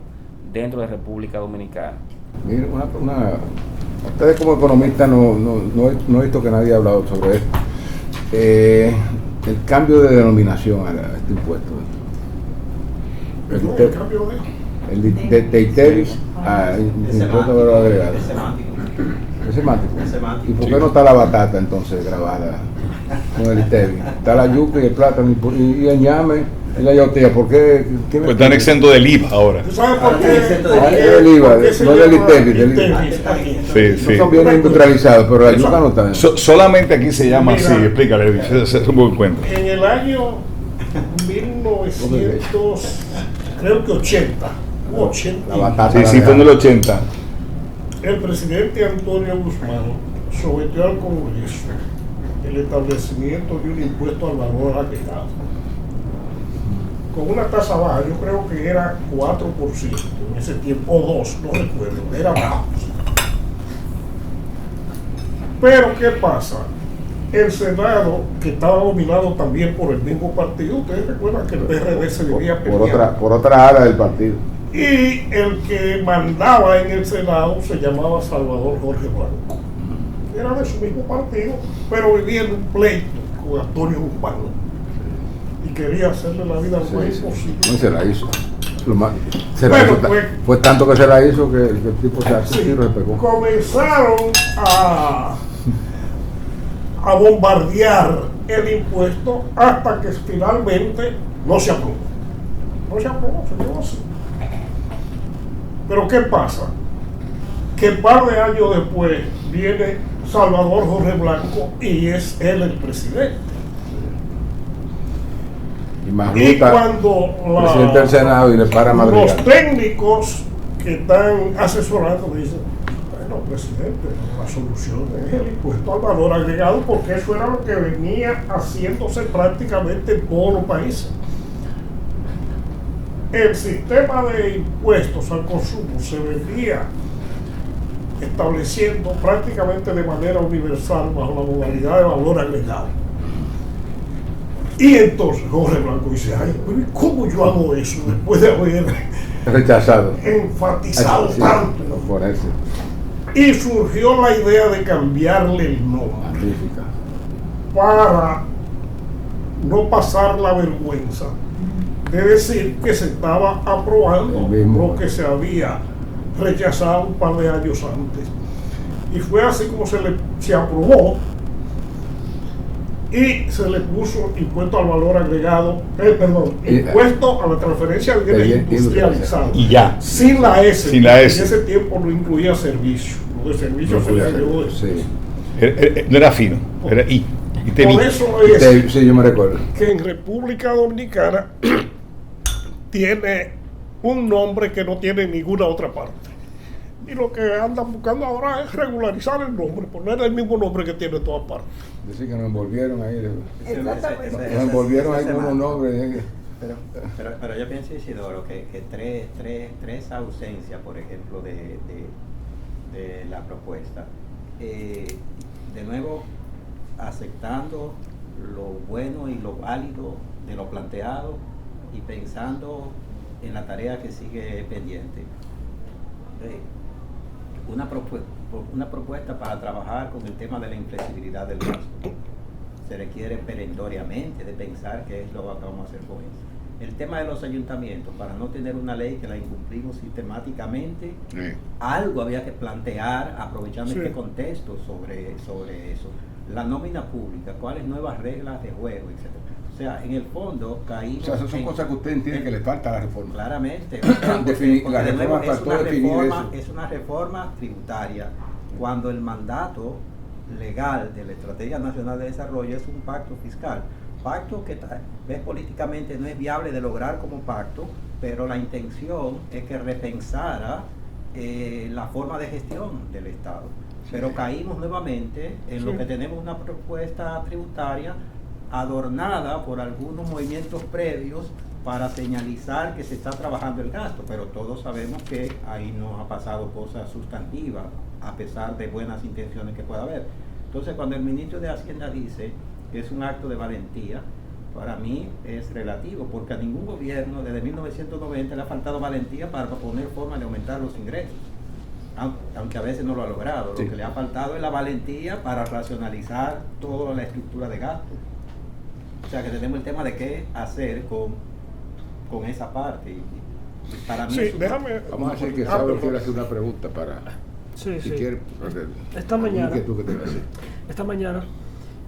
dentro de República Dominicana. Mire, ustedes como economistas no he visto que nadie ha hablado sobre esto. El cambio de denominación a este impuesto. El cambio De ITEVIS a impuesto de valor agregado. Es semántico. ¿Y por qué no está la batata entonces grabada con el ITEVIS? Está la yuca y el plátano y el ñame y la yautía. ¿Por qué? Pues están exentos del IVA ahora. ¿Tú sabes por qué? El IVA, no del ITEVIS. Sí, sí. Son bien industrializados, pero la yuca no está. Solamente aquí se llama así, explícale, se un buen cuento. En el año 1900, creo que 80. La batata. Sí, sí, fue en el 80. El presidente Antonio Guzmán sometió al Congreso el establecimiento de un impuesto al valor agregado con una tasa baja. Yo creo que era 4% en ese tiempo, o 2%, no recuerdo, era bajo. Pero ¿qué pasa? El Senado, que estaba dominado también por el mismo partido, ustedes recuerdan que el PRD se vivía peleando por otra ala del partido. y el que mandaba en el Senado se llamaba Salvador Jorge Blanco. Era de su mismo partido, pero vivía en un pleito con Antonio Guzmán y quería hacerle la vida lo más imposible. No se la hizo. Pues, fue tanto que se la hizo que el tipo se hace tiro y se pegó. Comenzaron a bombardear el impuesto hasta que finalmente no se aprobó. No se aprobó, se quedó así. Pero ¿qué pasa? Que un par de años después viene Salvador Jorge Blanco y es él el presidente. Y cuando presidente del Senado y le para Madrid, los técnicos que están asesorando dicen, bueno, presidente, la solución es el impuesto al valor agregado, porque eso era lo que venía haciéndose prácticamente en todos los países. El sistema de impuestos al consumo se venía estableciendo prácticamente de manera universal bajo la modalidad de valor agregado. Y entonces Jorge Blanco dice, ay, pero ¿cómo yo hago eso después de haber rechazado, enfatizado tanto? Y surgió la idea de cambiarle el nombre. Magnífica. Para no pasar la vergüenza de decir que se estaba aprobando lo que se había rechazado un par de años antes. Y fue así como se aprobó y se le puso impuesto al valor agregado, impuesto a la transferencia de bienes industrializados. Y ya. Sin la S. Sin la S. En ese tiempo no incluía servicio. Lo de servicio se le agregó después. No era fino, era I. Por eso es sí, yo me recuerdo que en República Dominicana tiene un nombre que no tiene en ninguna otra parte. Y lo que andan buscando ahora es regularizar el nombre, poner el mismo nombre que tiene en todas partes. Decir que nos envolvieron ahí. Exactamente. Nos envolvieron ahí con unos nombres. Pero yo pienso, Isidoro, que tres ausencias, por ejemplo, de la propuesta. De nuevo, aceptando lo bueno y lo válido de lo planteado y pensando en la tarea que sigue pendiente. Una propuesta para trabajar con el tema de la inflexibilidad del gasto. se requiere perentoriamente de pensar qué es lo que vamos a hacer con eso. El tema de los ayuntamientos, para no tener una ley que la incumplimos sistemáticamente, algo había que plantear, aprovechando este contexto sobre eso. La nómina pública, cuáles nuevas reglas de juego, etcétera. O sea, en el fondo caímos. O sea, esas son cosas que usted entiende que le falta a la reforma. Claramente. La reforma faltó definir eso. Es una reforma tributaria. Cuando el mandato legal de la Estrategia Nacional de Desarrollo es un pacto fiscal. Pacto que ves políticamente no es viable de lograr como pacto, pero la intención es que repensara la forma de gestión del Estado. Pero caímos nuevamente en lo que tenemos una propuesta tributaria adornada por algunos movimientos previos para señalizar que se está trabajando el gasto, pero todos sabemos que ahí no ha pasado cosa sustantiva, a pesar de buenas intenciones que pueda haber. Entonces, cuando el ministro de Hacienda dice que es un acto de valentía, para mí es relativo, porque a ningún gobierno desde 1990 le ha faltado valentía para proponer formas de aumentar los ingresos, aunque a veces no lo ha logrado. Lo que le ha faltado es la valentía para racionalizar toda la estructura de gasto. O sea que tenemos el tema de qué hacer con esa parte. Y para mí vamos a hacer que Saulo quiera hacer una pregunta para... Sí. Quiere, esta mañana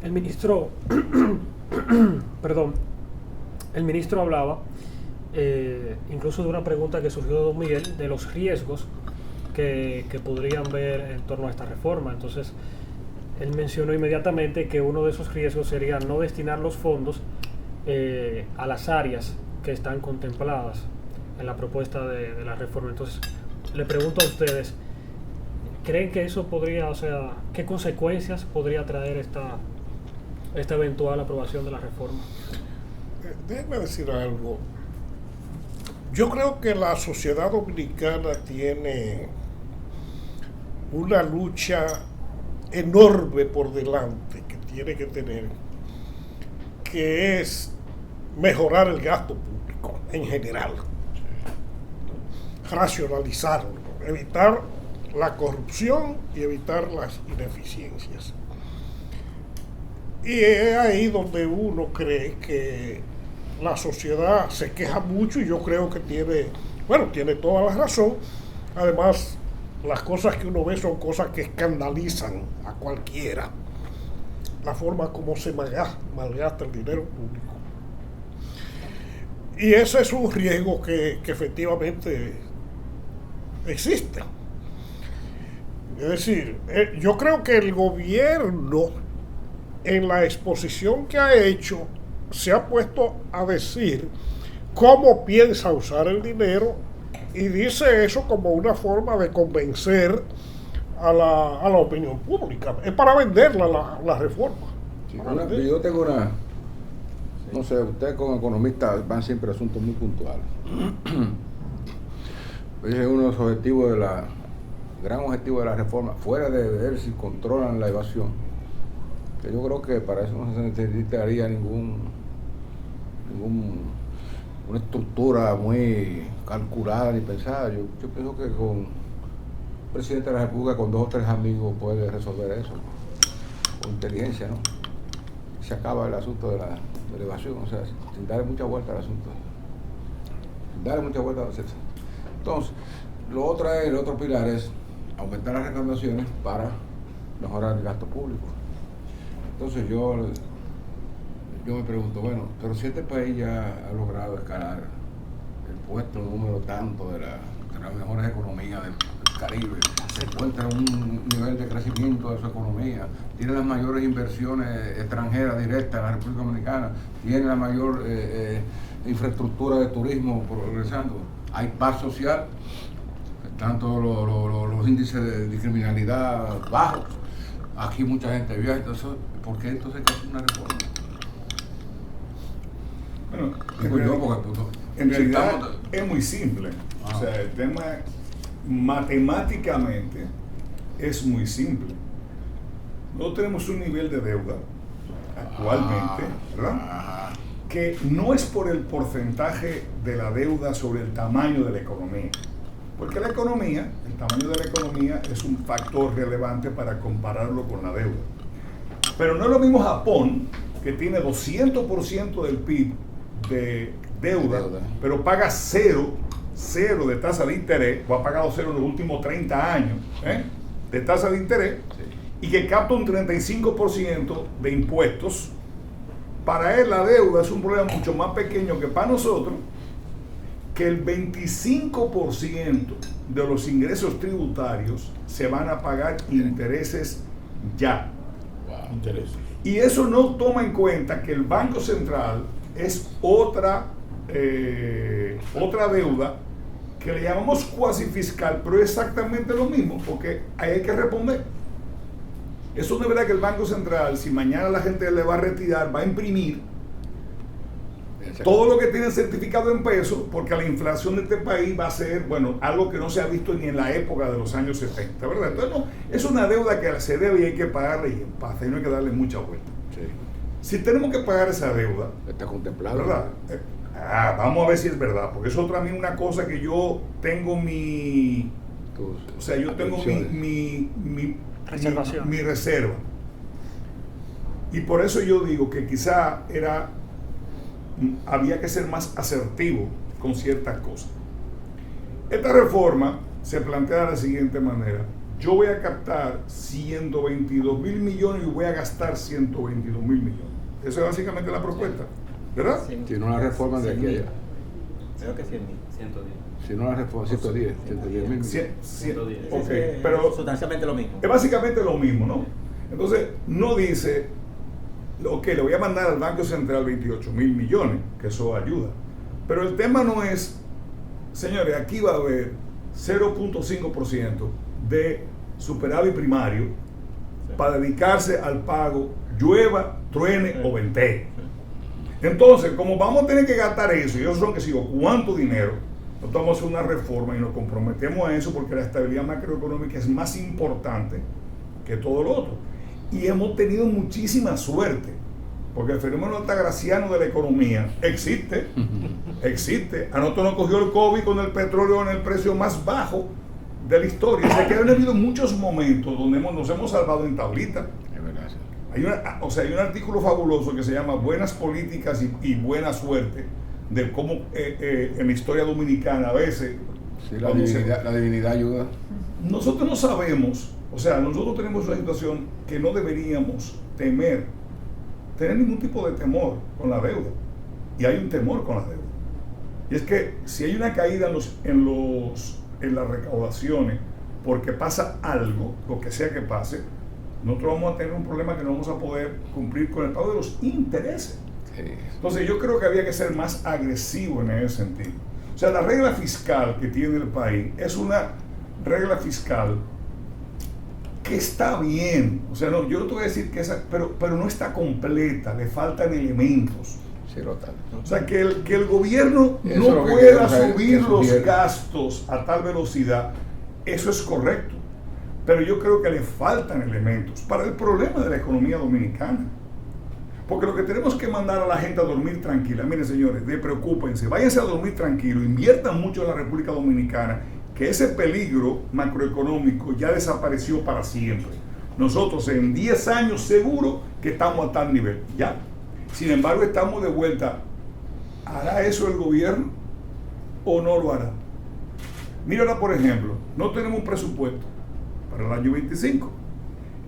el ministro el ministro hablaba incluso de una pregunta que surgió de don Miguel, de los riesgos que podrían ver en torno a esta reforma. Entonces él mencionó inmediatamente que uno de esos riesgos sería no destinar los fondos a las áreas que están contempladas en la propuesta de la reforma. Entonces le pregunto a ustedes, ¿creen que eso podría, qué consecuencias podría traer esta eventual aprobación de la reforma? Déjeme decir algo. Yo creo que la sociedad dominicana tiene una lucha enorme por delante que tiene que tener, que es mejorar el gasto público en general, racionalizarlo, evitar la corrupción y evitar las ineficiencias. Y es ahí donde uno cree que la sociedad se queja mucho, y yo creo que tiene toda la razón. Además, las cosas que uno ve son cosas que escandalizan a cualquiera. La forma como se malgasta el dinero público. Y ese es un riesgo que efectivamente existe. Es decir, yo creo que el gobierno, en la exposición que ha hecho, se ha puesto a decir cómo piensa usar el dinero, y dice eso como una forma de convencer a la opinión pública. Es para venderla la reforma. Sí, yo tengo una... No sé, ustedes como economistas van siempre a asuntos muy puntuales. Es uno de los objetivos gran objetivo de la reforma, fuera de ver si controlan la evasión, que yo creo que para eso no se necesitaría una estructura muy calculada ni pensada. Yo pienso que con el presidente de la República, con 2 o 3 amigos, puede resolver eso, con inteligencia, ¿no? Se acaba el asunto de la evasión, o sea, sin darle mucha vuelta al asunto. Entonces, el otro pilar es aumentar las recaudaciones para mejorar el gasto público. Entonces yo me pregunto, bueno, pero si este país ya ha logrado escalar el puesto número tanto de las mejores economías del Caribe, se encuentra en un nivel de crecimiento de su economía, tiene las mayores inversiones extranjeras directas en la República Dominicana, tiene la mayor infraestructura de turismo progresando, hay paz social, tanto los índices de criminalidad bajos, aquí mucha gente viaja. Entonces, ¿por qué entonces hay que hacer una reforma? Bueno, en realidad es muy simple. O sea, el tema matemáticamente es muy simple. Nosotros tenemos un nivel de deuda actualmente, ¿verdad? Que no es por el porcentaje de la deuda sobre el tamaño de la economía. Porque la economía, el tamaño de la economía es un factor relevante para compararlo con la deuda. Pero no es lo mismo Japón, que tiene 200% del PIB de deuda, pero paga cero de tasa de interés, o ha pagado cero en los últimos 30 años de tasa de interés, y que capta un 35% de impuestos, para él la deuda es un problema mucho más pequeño que para nosotros, que el 25% de los ingresos tributarios se van a pagar intereses ya. Intereses. Y eso no toma en cuenta que el Banco Central es otra deuda que le llamamos cuasi fiscal, pero es exactamente lo mismo, porque ahí hay que responder. Eso no es verdad que el Banco Central, si mañana la gente le va a retirar, va a imprimir todo lo que tiene certificado en pesos, porque la inflación de este país va a ser, bueno, algo que no se ha visto ni en la época de los años 70, ¿verdad? Entonces, no, es una deuda que se debe y hay que pagarle y en paz, y no hay que darle mucha vuelta. Sí. Si tenemos que pagar esa deuda, Está contemplado. ¿verdad? Vamos a ver si es verdad, porque eso también es una cosa que yo tengo o sea, yo tengo mi reservación. Mi reserva. Y por eso yo digo que quizá había que ser más asertivo con ciertas cosas. Esta reforma se plantea de la siguiente manera: yo voy a captar 122 mil millones y voy a gastar 122 mil millones. Esa es básicamente la propuesta, ¿verdad? Si no la reforma de aquí a allá. Creo que 100.000. 110. Si no la reforma, 110 mil. 110. Ok, Es pero sustancialmente lo mismo. es básicamente lo mismo, ¿no? Entonces, no dice, ok, le voy a mandar al Banco Central 28 mil millones, que eso ayuda. Pero el tema no es, señores, aquí va a haber 0.5% de superávit primario para dedicarse al pago, llueva, truene o ventee. Entonces, como vamos a tener que gastar eso, y eso son que sigo, ¿cuánto dinero? Nosotros vamos a hacer una reforma y nos comprometemos a eso, porque la estabilidad macroeconómica es más importante que todo lo otro. Y hemos tenido muchísima suerte, porque el fenómeno altagraciano de la economía existe. A nosotros nos cogió el COVID con el petróleo en el precio más bajo de la historia. O sea que han habido muchos momentos donde nos hemos salvado en tablita. Es verdad. Hay un artículo fabuloso que se llama Buenas Políticas y Buena Suerte, de cómo en la historia dominicana a veces... Sí, la divinidad ayuda. Nosotros no sabemos, o sea, nosotros tenemos una situación que no deberíamos tener ningún tipo de temor con la deuda. Y hay un temor con la deuda. Y es que si hay una caída en las recaudaciones, porque pasa algo, lo que sea que pase, nosotros vamos a tener un problema que no vamos a poder cumplir con el pago de los intereses. Sí. Entonces yo creo que había que ser más agresivo en ese sentido. O sea, la regla fiscal que tiene el país es una regla fiscal que está bien. O sea, no, yo no te voy a decir que pero no está completa, le faltan elementos. Sí, total. O sea, que el gobierno Eso es no lo que pueda quiero saber, subir que los subiera. gastos a tal velocidad, eso es correcto. Pero yo creo que le faltan elementos para el problema de la economía dominicana. Porque lo que tenemos que mandar a la gente a dormir tranquila, miren señores, preocúpense, váyanse a dormir tranquilo, inviertan mucho en la República Dominicana, que ese peligro macroeconómico ya desapareció para siempre. Nosotros en 10 años seguro que estamos a tal nivel, ya. Sin embargo, estamos de vuelta. ¿Hará eso el gobierno o no lo hará? Mírala, por ejemplo, no tenemos un presupuesto para el año 25.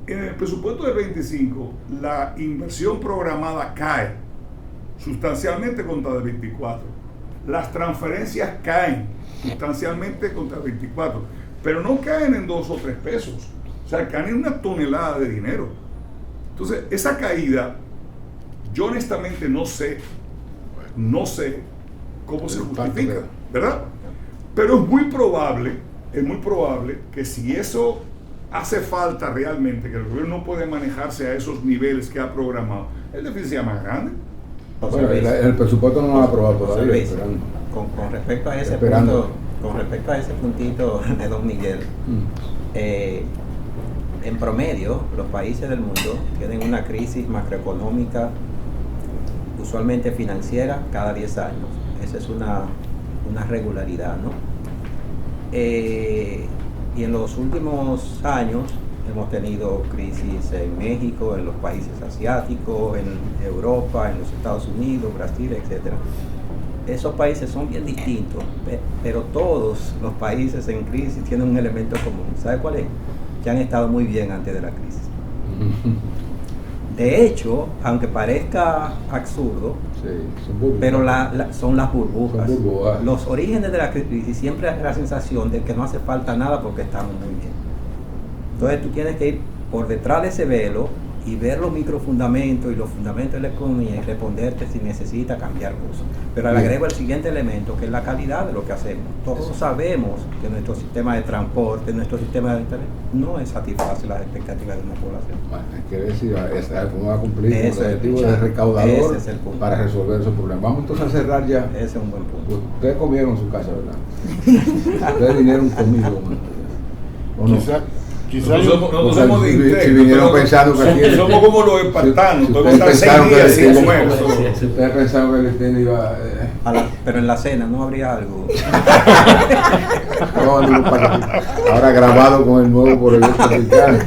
En el presupuesto del 25, la inversión programada cae sustancialmente contra el 24. Las transferencias caen sustancialmente contra el 24, pero no caen en 2 o 3 pesos, o sea, caen en una tonelada de dinero. Entonces, esa caída, yo honestamente no sé cómo se justifica, ¿verdad? Pero es muy probable que si eso hace falta realmente, que el gobierno no puede manejarse a esos niveles que ha programado, el déficit sea más grande. Bueno, el presupuesto no lo han aprobado todavía. Con respecto a ese Esperando. punto, con respecto a ese puntito de don Miguel, en promedio los países del mundo tienen una crisis macroeconómica, usualmente financiera, cada 10 años. Esa es una regularidad, ¿no? Y en los últimos años hemos tenido crisis en México, en los países asiáticos, en Europa, en los Estados Unidos, Brasil, etc. Esos países son bien distintos, pero todos los países en crisis tienen un elemento común. ¿Sabe cuál es? Que han estado muy bien antes de la crisis. De hecho, aunque parezca absurdo, Sí, son burbujas. pero son las burbujas. Son burbujas. Los orígenes de la crisis siempre hay la sensación de que no hace falta nada porque estamos muy bien. Entonces tú tienes que ir por detrás de ese velo y ver los microfundamentos y los fundamentos de la economía y responderte si necesita cambiar cosas. Pero le agrego el siguiente elemento, que es la calidad de lo que hacemos. Todos sabemos que nuestro sistema de transporte, nuestro sistema de internet, no satisface las expectativas de una población. Bueno, hay que decir, cómo va a cumplir Ese el es el objetivo punto. de recaudador Ese es el punto. para resolver esos problemas. Vamos entonces a cerrar ya. Ese es un buen punto. Ustedes comieron en su casa, ¿verdad? Ustedes vinieron conmigo. ¿O no? Quizá Nosotros somos de Si intento, vinieron pero pensando que aquí... somos como los espartanos, Si todos ustedes están 6 días sin pensaron comer. si ustedes pensaban que el Listino iba... Pero en la cena no habría algo. Ahora grabado con el nuevo proyecto africano.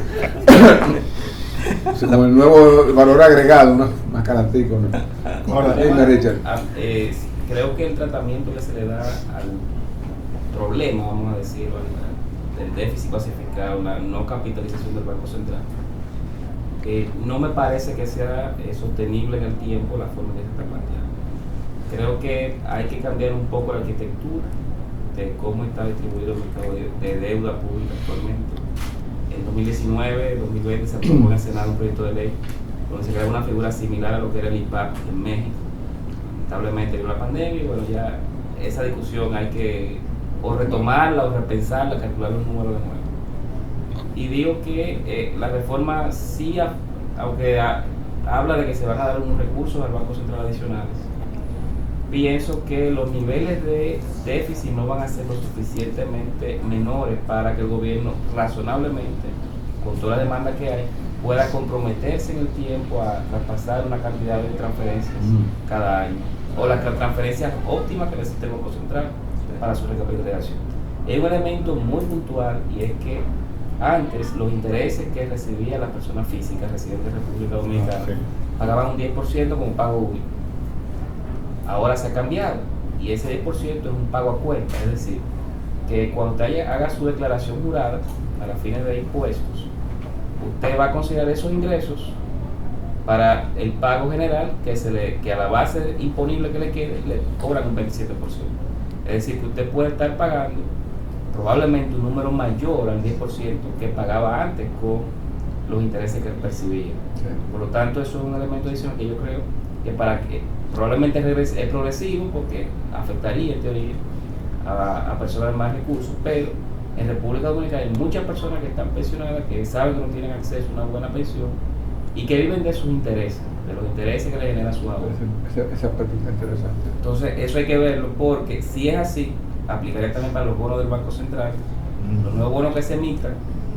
Con el nuevo valor agregado, ¿no? Más garantico, ¿no? Ahora, dime, Richard. Creo que el tratamiento que se le da al problema, vamos a decirlo, del déficit pacificado, la no capitalización del Banco Central, no me parece que sea sostenible en el tiempo la forma que se está planteando. Creo que hay que cambiar un poco la arquitectura de cómo está distribuido el mercado de deuda pública actualmente. En 2019, 2020 se aprobó en el Senado un proyecto de ley donde se crea una figura similar a lo que era el IPAP en México. Lamentablemente vino la pandemia y bueno, ya esa discusión hay que o retomarla o repensarla, calcular los números de nuevo. Y digo que la reforma sí, aunque habla de que se van a dar unos recursos al Banco Central adicionales, pienso que los niveles de déficit no van a ser lo suficientemente menores para que el gobierno razonablemente, con toda la demanda que hay, pueda comprometerse en el tiempo a traspasar una cantidad de transferencias cada año, o las transferencias óptimas que necesita el Banco Central para su recapitalización. Hay un elemento muy puntual y es que antes los intereses que recibían las personas físicas residentes de República Dominicana pagaban un 10% como pago único. Ahora se ha cambiado y ese 10% es un pago a cuenta, es decir, que cuando usted haga su declaración jurada a las fines de impuestos, usted va a considerar esos ingresos para el pago general que a la base imponible que le quede le cobran un 27%. Es decir, que usted puede estar pagando probablemente un número mayor al 10% que pagaba antes con los intereses que percibía. Sí. Por lo tanto, eso es un elemento adicional que yo creo que probablemente es progresivo porque afectaría en teoría a personas de más recursos, pero en República Dominicana hay muchas personas que están pensionadas que saben que no tienen acceso a una buena pensión y que viven de sus intereses, de los intereses que le genera su ahorro. Ese aspecto es interesante. Entonces, eso hay que verlo porque si es así, aplicaría también para los bonos del Banco Central. Los nuevos bonos que se emitan,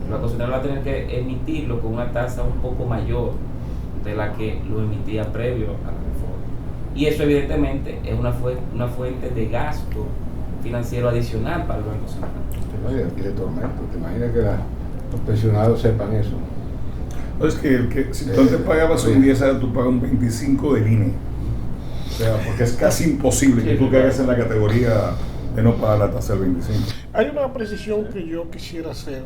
el Banco Central va a tener que emitirlo con una tasa un poco mayor de la que lo emitía previo a la reforma. Y eso evidentemente es una fuente de gasto financiero adicional para el Banco Central. Y de tormento. ¿Te imaginas que los pensionados sepan eso? No, es que si tú te pagabas un 10 años, tú pagas un 25 de INE. O sea, porque es casi imposible que tú caigas en la categoría de no pagar la tasa del 25. Hay una precisión que yo quisiera hacer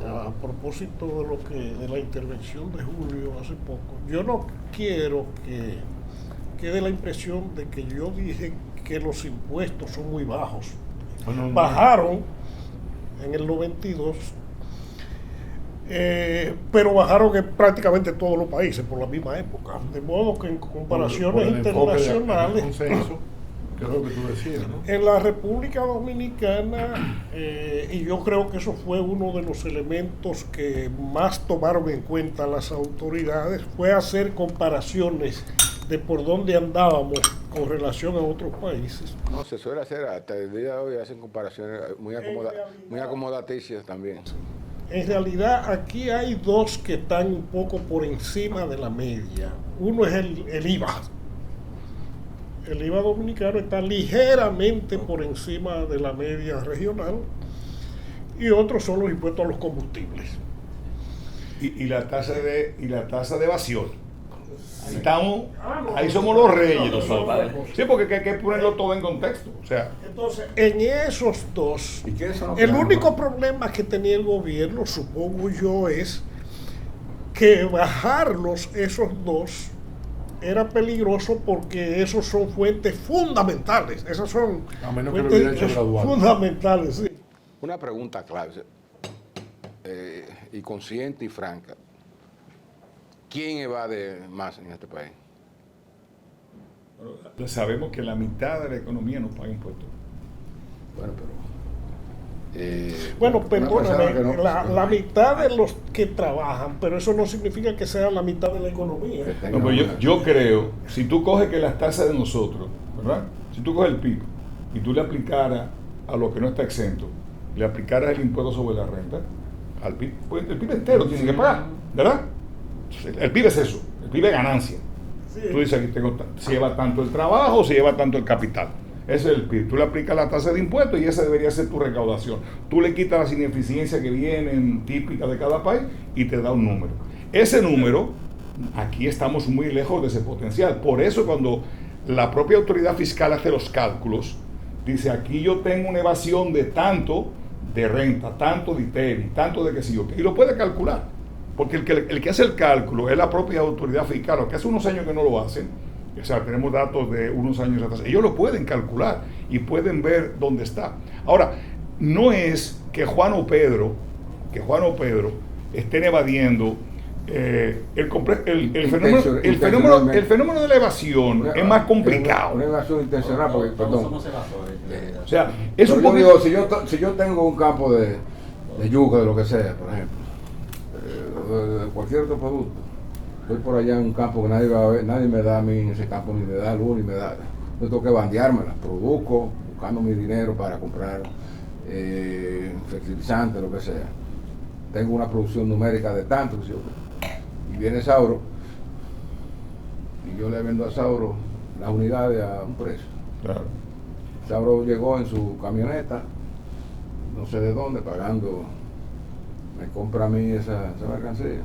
a propósito de la intervención de Julio hace poco. Yo no quiero que quede la impresión de que yo dije que los impuestos son muy bajos. Bajaron en el 92, pero bajaron en prácticamente todos los países por la misma época. De modo que en comparaciones internacionales, que es lo que tú decías, ¿no? En la República Dominicana, y yo creo que eso fue uno de los elementos que más tomaron en cuenta las autoridades, fue hacer comparaciones de por dónde andábamos con relación a otros países. No, se suele hacer, hasta el día de hoy hacen comparaciones muy acomodaticias también. En realidad aquí hay dos que están un poco por encima de la media. Uno es el IVA. El IVA dominicano está ligeramente por encima de la media regional y otros son los impuestos a los combustibles. y la tasa de evasión. Ahí somos los reyes nosotros. Sí, porque hay que ponerlo todo en contexto. O sea, entonces, en esos dos, ¿Y qué son los el planes? único problema que tenía el gobierno, supongo yo, es que bajarlos esos dos era peligroso porque esos son fuentes fundamentales. Esas son A menos que lo fuentes hubieran hecho gradual. fundamentales, sí. Una pregunta clave y consciente y franca. ¿Quién evade más en este país? sabemos que la mitad de la economía no paga impuestos. Bueno, pero... Bueno, una persona perdóname, que no- la mitad de los que trabajan, pero eso no significa que sea la mitad de la economía. que tenga No, pero una- yo creo, si tú coges que las tasas de nosotros, ¿verdad? Si tú coges el PIB y tú le aplicaras a lo que no está exento, le aplicaras el impuesto sobre la renta, al PIB, pues el PIB entero tiene que pagar, ¿verdad? El PIB es eso, el PIB es ganancia. Sí. Tú dices, aquí se lleva tanto el trabajo, se lleva tanto el capital. Ese es el PIB. Tú le aplicas la tasa de impuestos y esa debería ser tu recaudación. Tú le quitas las ineficiencias que vienen típicas de cada país y te da un número. Ese número, aquí estamos muy lejos de ese potencial. Por eso cuando la propia autoridad fiscal hace los cálculos, dice, aquí yo tengo una evasión de tanto de renta, tanto de ITEVI, tanto de qué sé yo, y lo puede calcular. Porque el que hace el cálculo es la propia autoridad fiscal, que hace unos años que no lo hacen. O sea, tenemos datos de unos años atrás. Ellos lo pueden calcular y pueden ver dónde está. Ahora, no es que Juan o Pedro estén evadiendo el fenómeno de la evasión es más complicado. Una evasión intencional, porque, perdón. O sea, es Pero un yo poquito... digo, si yo tengo un campo de yuca, de lo que sea, por ejemplo, de cualquier otro producto, estoy por allá en un campo que nadie va a ver, nadie me da a mí en ese campo, ni me da luz, ni me da. Yo tengo que bandeármela, produzco, buscando mi dinero para comprar fertilizantes, lo que sea. Tengo una producción numérica de tanto, ¿sí? Y viene Sauro, y yo le vendo a Sauro las unidades a un precio. Claro. Sauro llegó en su camioneta, no sé de dónde, pagando, me compra a mí esa mercancía,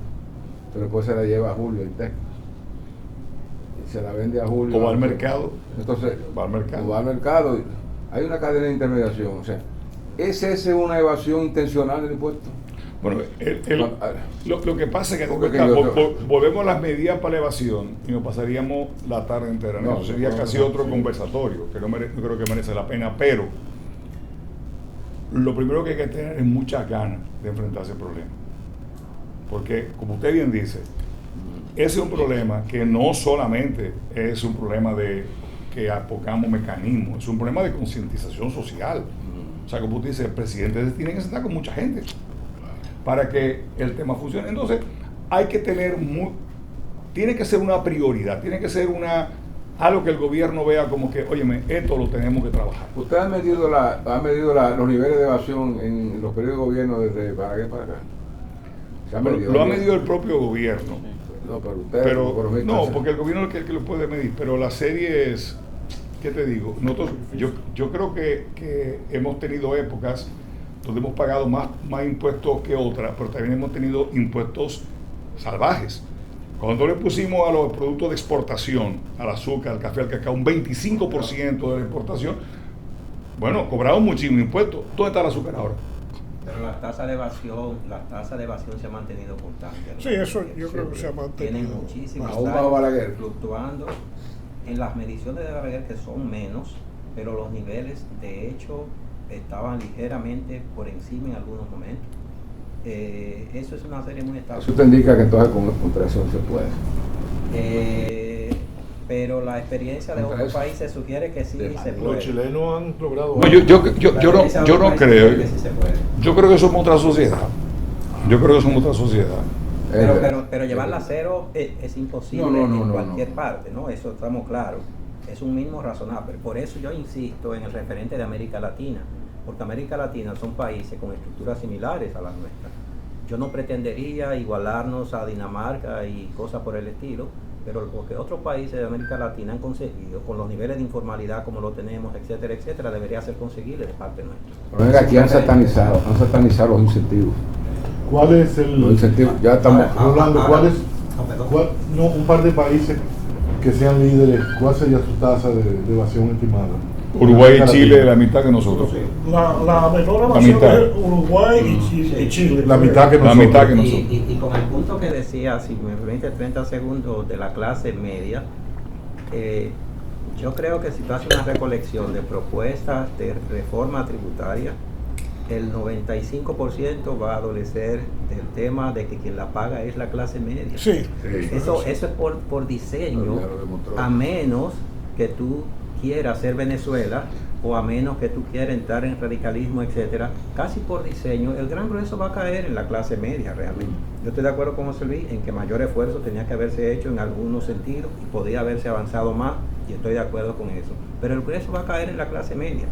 pero después se la lleva a Julio Intec y se la vende a Julio. O va al mercado. Entonces, Va al mercado. o va al mercado. Hay una cadena de intermediación, o sea, ¿es esa una evasión intencional del impuesto? Bueno, lo que pasa es que Porque volvemos a las medidas para la evasión y nos pasaríamos la tarde entera. No, Eso sería casi otro conversatorio, que no creo que merece la pena, pero lo primero que hay que tener es muchas ganas de enfrentarse al problema. Porque, como usted bien dice, ese es un problema que no solamente es un problema de que apocamos mecanismos, es un problema de concientización social. O sea, como usted dice, el presidente tiene que sentar con mucha gente para que el tema funcione. Entonces, hay que tener tiene que ser una prioridad, tiene que ser algo que el gobierno vea como que, óyeme, esto lo tenemos que trabajar. ¿Usted ha medido los niveles de evasión en los periodos de gobierno desde Balaguer para acá? ¿Se ha medido? Lo ha medido el propio gobierno. No, pero usted... No, porque el gobierno es el que lo puede medir, pero la serie es, ¿qué te digo? Nosotros, yo creo que hemos tenido épocas donde hemos pagado más impuestos que otras, pero también hemos tenido impuestos salvajes. Cuando le pusimos a los productos de exportación, al azúcar, al café, al cacao, un 25% de la exportación, bueno, cobramos muchísimo impuestos. ¿Dónde está el azúcar ahora? Pero las tasas de evasión se han mantenido constantes. Sí, eso yo creo que se ha mantenido. Tienen muchísimos Aún bajo Balaguer. fluctuando en las mediciones de Balaguer, que son menos, pero los niveles de hecho estaban ligeramente por encima en algunos momentos. Eso es una serie muy estable. Eso te indica que entonces contra eso no se puede. Pero la experiencia de otros países sugiere que sí se puede. Los chilenos han logrado... No, yo no creo. Que sí se puede. Yo creo que somos otra sociedad. Pero llevarla a cero es imposible en cualquier parte, ¿no? Eso estamos claros. Es un mínimo razonable. Por eso yo insisto en el referente de América Latina, porque América Latina son países con estructuras similares a las nuestras. Yo no pretendería igualarnos a Dinamarca y cosas por el estilo, pero lo que otros países de América Latina han conseguido, con los niveles de informalidad como lo tenemos, etcétera, etcétera, debería ser conseguible de parte nuestra. Pero venga, aquí han satanizado los incentivos. ¿Cuál es el Los incentivos, ya estamos Rolando, ¿cuál es perdón. un par de países que sean líderes, cuál sería su tasa de evasión estimada? Uruguay y Chile, la mitad que nosotros. La menor evasión mitad. es Uruguay y Chile. La mitad que La nosotros. mitad que nosotros. Y con el punto que decía, si me permite 30 segundos, de la clase media, yo creo que si tú haces una recolección de propuestas de reforma tributaria, el 95% va a adolecer del tema de que quien la paga es la clase media. Sí. Eso es por diseño, Ya lo demostró. a menos que tú quieras ser Venezuela o a menos que tú quieras entrar en radicalismo, etcétera. Casi por diseño, el gran grueso va a caer en la clase media realmente. Yo estoy de acuerdo con José Luis en que mayor esfuerzo tenía que haberse hecho en algunos sentidos y podría haberse avanzado más, y estoy de acuerdo con eso. Pero el grueso va a caer en la clase media.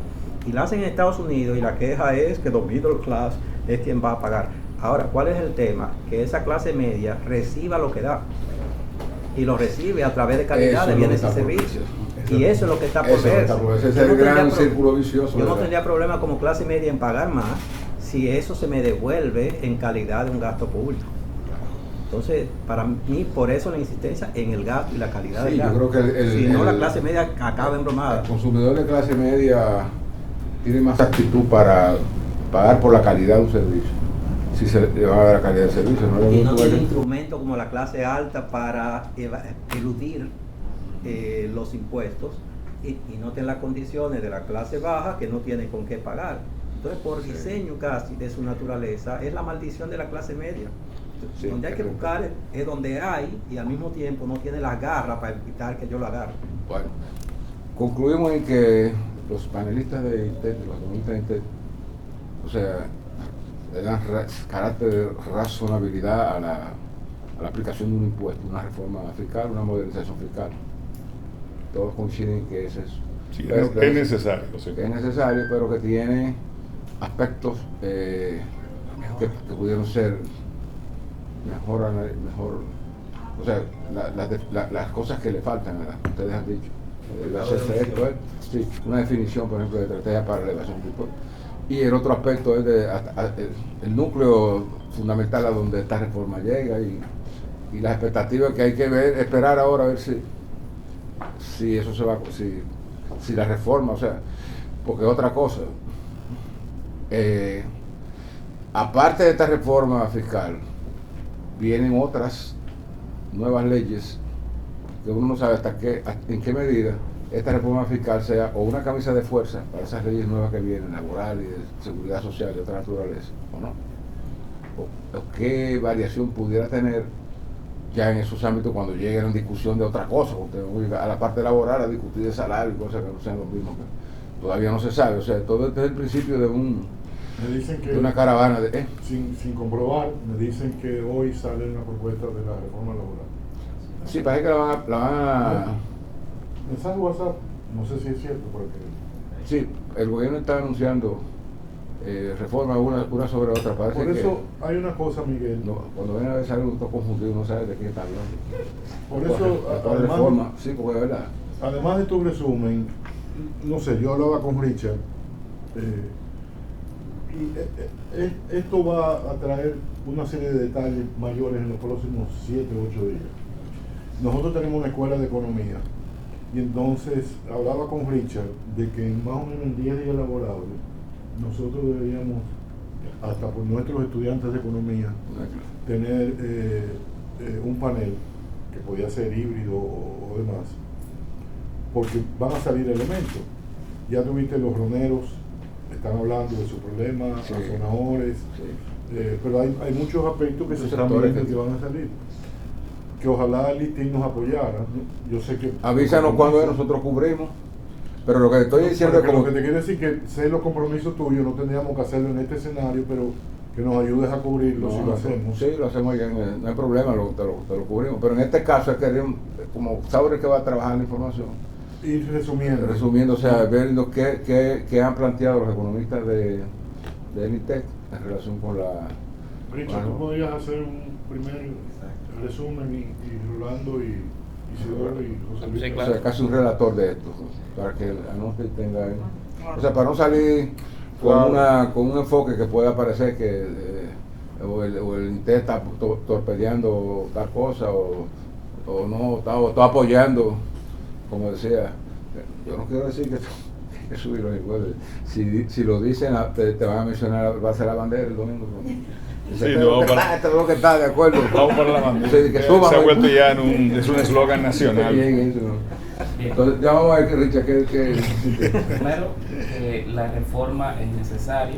Y la hacen en Estados Unidos y la queja es que the middle class es quien va a pagar. Ahora, ¿cuál es el tema? Que esa clase media reciba lo que da. Y lo recibe a través de calidad Eso de es bienes lo y que está por servicios. verse. Y eso es lo que está por Eso es lo que verse. está por verse. Ese Yo es no el gran tendría círculo vicioso. Yo no ¿verdad? tendría problema como clase media en pagar más si eso se me devuelve en calidad de un gasto público. Entonces, para mí, por eso la insistencia en el gasto y la calidad Sí, del yo gasto. creo que Si no, la clase media acaba embromada. El consumidor de clase media tiene más actitud para pagar por la calidad de un servicio. Si se le va a dar la calidad del servicio, no Y le no gusta tiene que- instrumento como la clase alta para eludir los impuestos y no tiene las condiciones de la clase baja, que no tiene con qué pagar. Entonces, por diseño casi de su naturaleza, es la maldición de la clase media. Sí, Donde hay que correcto. buscar es donde hay, y al mismo tiempo no tiene las garras para evitar que yo lo agarre. Bueno, concluimos en que los panelistas de INTEC, los economistas de INTEC, o sea, le dan carácter de razonabilidad a la aplicación de un impuesto, una reforma fiscal, una modernización fiscal. Todos coinciden en que ese es, Sí, pero- es necesario. Sí. que es necesario, pero que tiene aspectos que pudieron ser mejor, o sea, las cosas que le faltan, ¿verdad? Ustedes han dicho. Debe hacerse esto, sí, una definición, por ejemplo, de estrategia para la elevación de impuestos. Y el otro aspecto es el núcleo fundamental a donde esta reforma llega y las expectativas que hay que esperar ahora a ver si eso se va, si la reforma, o sea, porque otra cosa, aparte de esta reforma fiscal, vienen otras nuevas leyes que uno no sabe en qué medida esta reforma fiscal sea o una camisa de fuerza para esas leyes nuevas que vienen, laboral y de seguridad social y de otra naturaleza, o no. O qué variación pudiera tener ya en esos ámbitos cuando llegue a discusión de otra cosa, porque a la parte laboral a discutir de salario y cosas que no sean lo mismo, que todavía no se sabe. O sea, todo este es el principio de Me dicen que, de una caravana de... sin comprobar, me dicen que hoy sale una propuesta de la reforma laboral. Sí, parece que la van a... Mensaje WhatsApp, no sé si es cierto, porque Sí, el gobierno está anunciando reformas una sobre otra. Parece por eso que hay una cosa, Miguel. cuando ven a ver algo todo confundido, no sabe de qué está hablando. Por eso, La reforma, sí, porque es verdad. además de tu resumen, no sé, yo hablaba con Richard, y esto va a traer una serie de detalles mayores en los próximos 7 u 8 días. Nosotros tenemos una escuela de economía, y entonces hablaba con Richard de que en más o menos en 10 días laborables, nosotros deberíamos, hasta por nuestros estudiantes de economía, tener un panel que podía ser híbrido o demás, porque van a salir elementos. Ya tuviste los roneros, están hablando de su problema, Sí. azonadores, Sí. pero hay muchos aspectos que se Muchos están sectores viendo que- que van a salir. Que ojalá el listín nos apoyara. Yo sé que... Avísanos cuando nosotros cubrimos, pero lo que estoy diciendo es Porque como... lo que te quiero decir que sé los compromisos tuyos, no tendríamos que hacerlo en este escenario, pero que nos ayudes a cubrirlo si lo hacemos. Sí, lo hacemos ya, no hay problema, te lo cubrimos. Pero en este caso es que como Sauer que va a trabajar la información, Y resumiendo, o sea, viendo qué han planteado los economistas de INTEC en relación con la... Richard, tú podrías hacer un primer resumen y Rolando y Isidoro y José Luis. Sí, O claro. sea, casi un relator de esto, para que anote y tenga ahí. O sea, para no salir con un enfoque que pueda parecer que o el INTE está torpedeando tal cosa, o no está apoyando, como decía. Yo no quiero decir que subir los impuestos. Si lo dicen, te van a mencionar, va a ser la bandera el domingo. Sí, no, Todo que está de acuerdo. Vamos para la bandera. Que suban, se ha vuelto ya es un eslogan nacional. Bien, eso. Entonces, ya vamos a ver, Richard, que Primero, la reforma es necesaria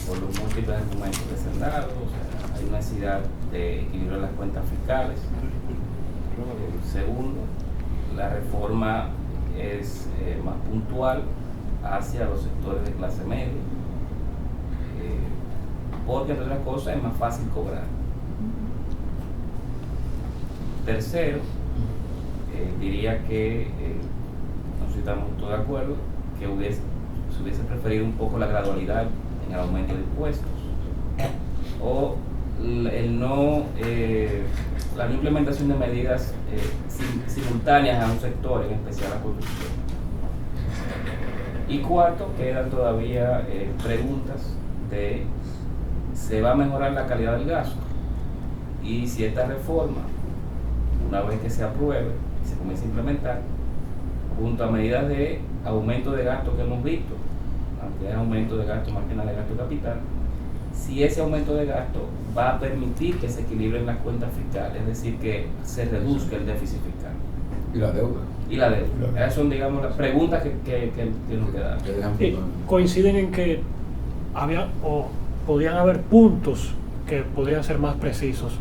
por los múltiples argumentos que se han dado. O sea, hay una necesidad de equilibrar las cuentas fiscales. Segundo, la reforma es más puntual hacia los sectores de clase media, porque entre otras cosas es más fácil cobrar. Tercero, diría que no sé si estamos todos de acuerdo que se hubiese preferido un poco la gradualidad en el aumento de impuestos, o la no implementación de medidas simultáneas a un sector, en especial la construcción. Y cuarto, quedan todavía preguntas de ¿se va a mejorar la calidad del gasto? Y si esta reforma, una vez que se apruebe y se comience a implementar, junto a medidas de aumento de gasto que hemos visto, aunque es aumento de gasto más que nada de gasto capital, si ese aumento de gasto va a permitir que se equilibren las cuentas fiscales, es decir, que se reduzca el déficit fiscal. y la deuda. Y la deuda. Esas son, digamos, las preguntas que nos quedan. Coinciden en que había o podían haber puntos que podrían ser más precisos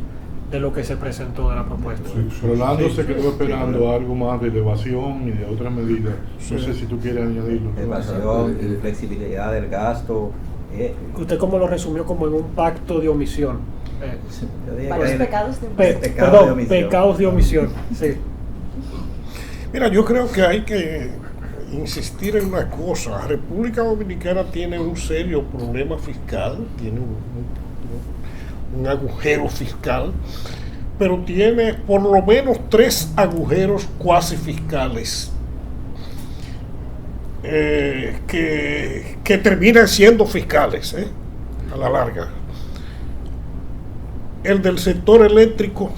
de lo que se presentó de la propuesta. Rolando se quedó esperando algo más de elevación y de otras medidas. No sé si tú quieres añadirlo. Evasión, flexibilidad del gasto. Usted como lo resumió como en un pacto de omisión. Yo diría Varios que- pecados de Pecados de omisión. Sí. Mira, yo creo que hay que insistir en una cosa. La República Dominicana tiene un serio problema fiscal, tiene un agujero fiscal, pero tiene por lo menos 3 agujeros cuasi fiscales que terminan siendo fiscales a la larga. El del sector eléctrico,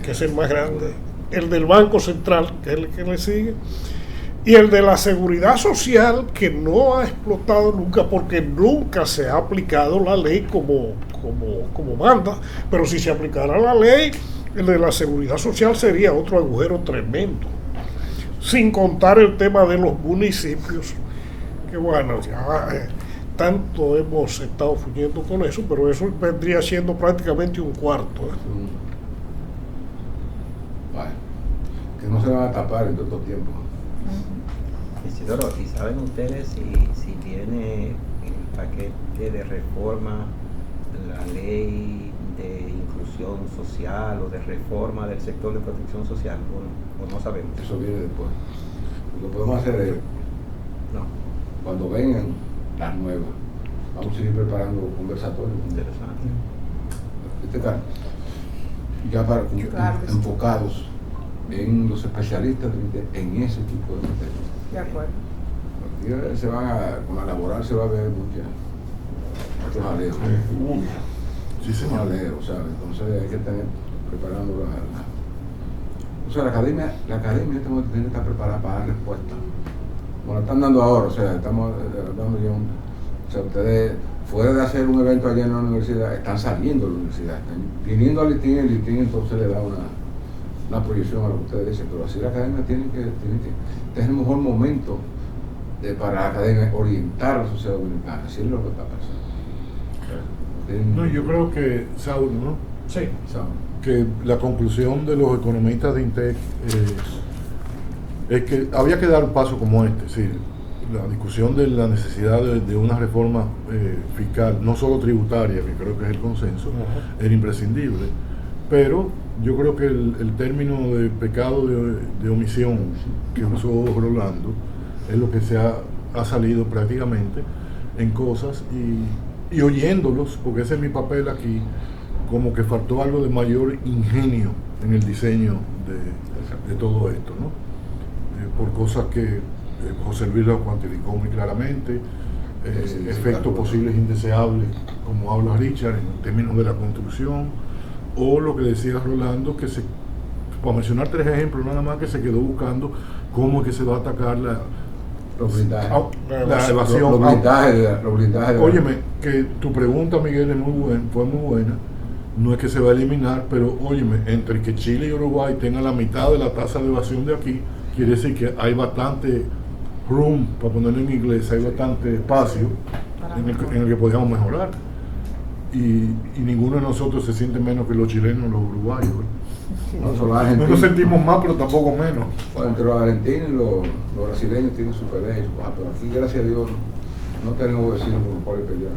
que es el más grande, el del Banco Central, que es el que le sigue, y el de la seguridad social, que no ha explotado nunca porque nunca se ha aplicado la ley como manda, pero si se aplicara la ley, el de la seguridad social sería otro agujero tremendo, sin contar el tema de los municipios, que bueno, ya tanto hemos estado fuñendo con eso, pero eso vendría siendo prácticamente un cuarto. Bueno, que no se van a tapar en todo este tiempo. Isidoro, ¿y saben ustedes si viene el paquete de reforma, la ley de inclusión social o de reforma del sector de protección social? ¿O no sabemos? Eso viene después. Lo que podemos hacer es, No. cuando vengan las nuevas, vamos a seguir preparando conversatorios. Interesante. Ya para Claro que sí. enfocados en los especialistas en ese tipo de materias. De acuerdo. Y se van con la laboral se va a ver muchos aleos. Sí, señor. Aleos, ¿sabes? Entonces hay que tener preparando o sea, la academia en este momento tiene que estar preparada para dar respuesta. Bueno, están dando ahora, o sea, estamos dando ya o sea, ustedes, fuera de hacer un evento allá en la universidad, están saliendo de la universidad, están viniendo al listín, el listín entonces le da una proyección a lo que ustedes dicen, pero así la academia tiene que tener el mejor momento para la academia orientar a la sociedad dominicana, así es lo que está pasando. No, yo creo que, Saúl, ¿no? Sí. Que la conclusión de los economistas de INTEC es que había que dar un paso como este, es decir, la discusión de la necesidad de una reforma fiscal, no solo tributaria, que creo que es el consenso, era imprescindible, pero yo creo que el término de pecado de omisión que usó Rolando es lo que se ha salido prácticamente en cosas y oyéndolos, porque ese es mi papel aquí, como que faltó algo de mayor ingenio en el diseño de todo esto, ¿no? Por cosas que José Luis lo cuantificó muy claramente, efectos posibles indeseables, como habla Richard, en términos de la construcción, o lo que decía Rolando, que para mencionar 3 ejemplos nada más, que se quedó buscando cómo es que se va a atacar la evasión. Los blindajes. Óyeme, que tu pregunta, Miguel, fue muy buena. No es que se va a eliminar, pero óyeme, entre que Chile y Uruguay tengan la mitad de la tasa de evasión de aquí, quiere decir que hay bastante room, para ponerlo en inglés, hay bastante espacio en el que podríamos mejorar. Y ninguno de nosotros se siente menos que los chilenos o los uruguayos. No nos sentimos más, pero tampoco menos. Bueno, entre los argentinos y los brasileños tienen su pelea, pero aquí, gracias a Dios, no tenemos vecinos por pelear.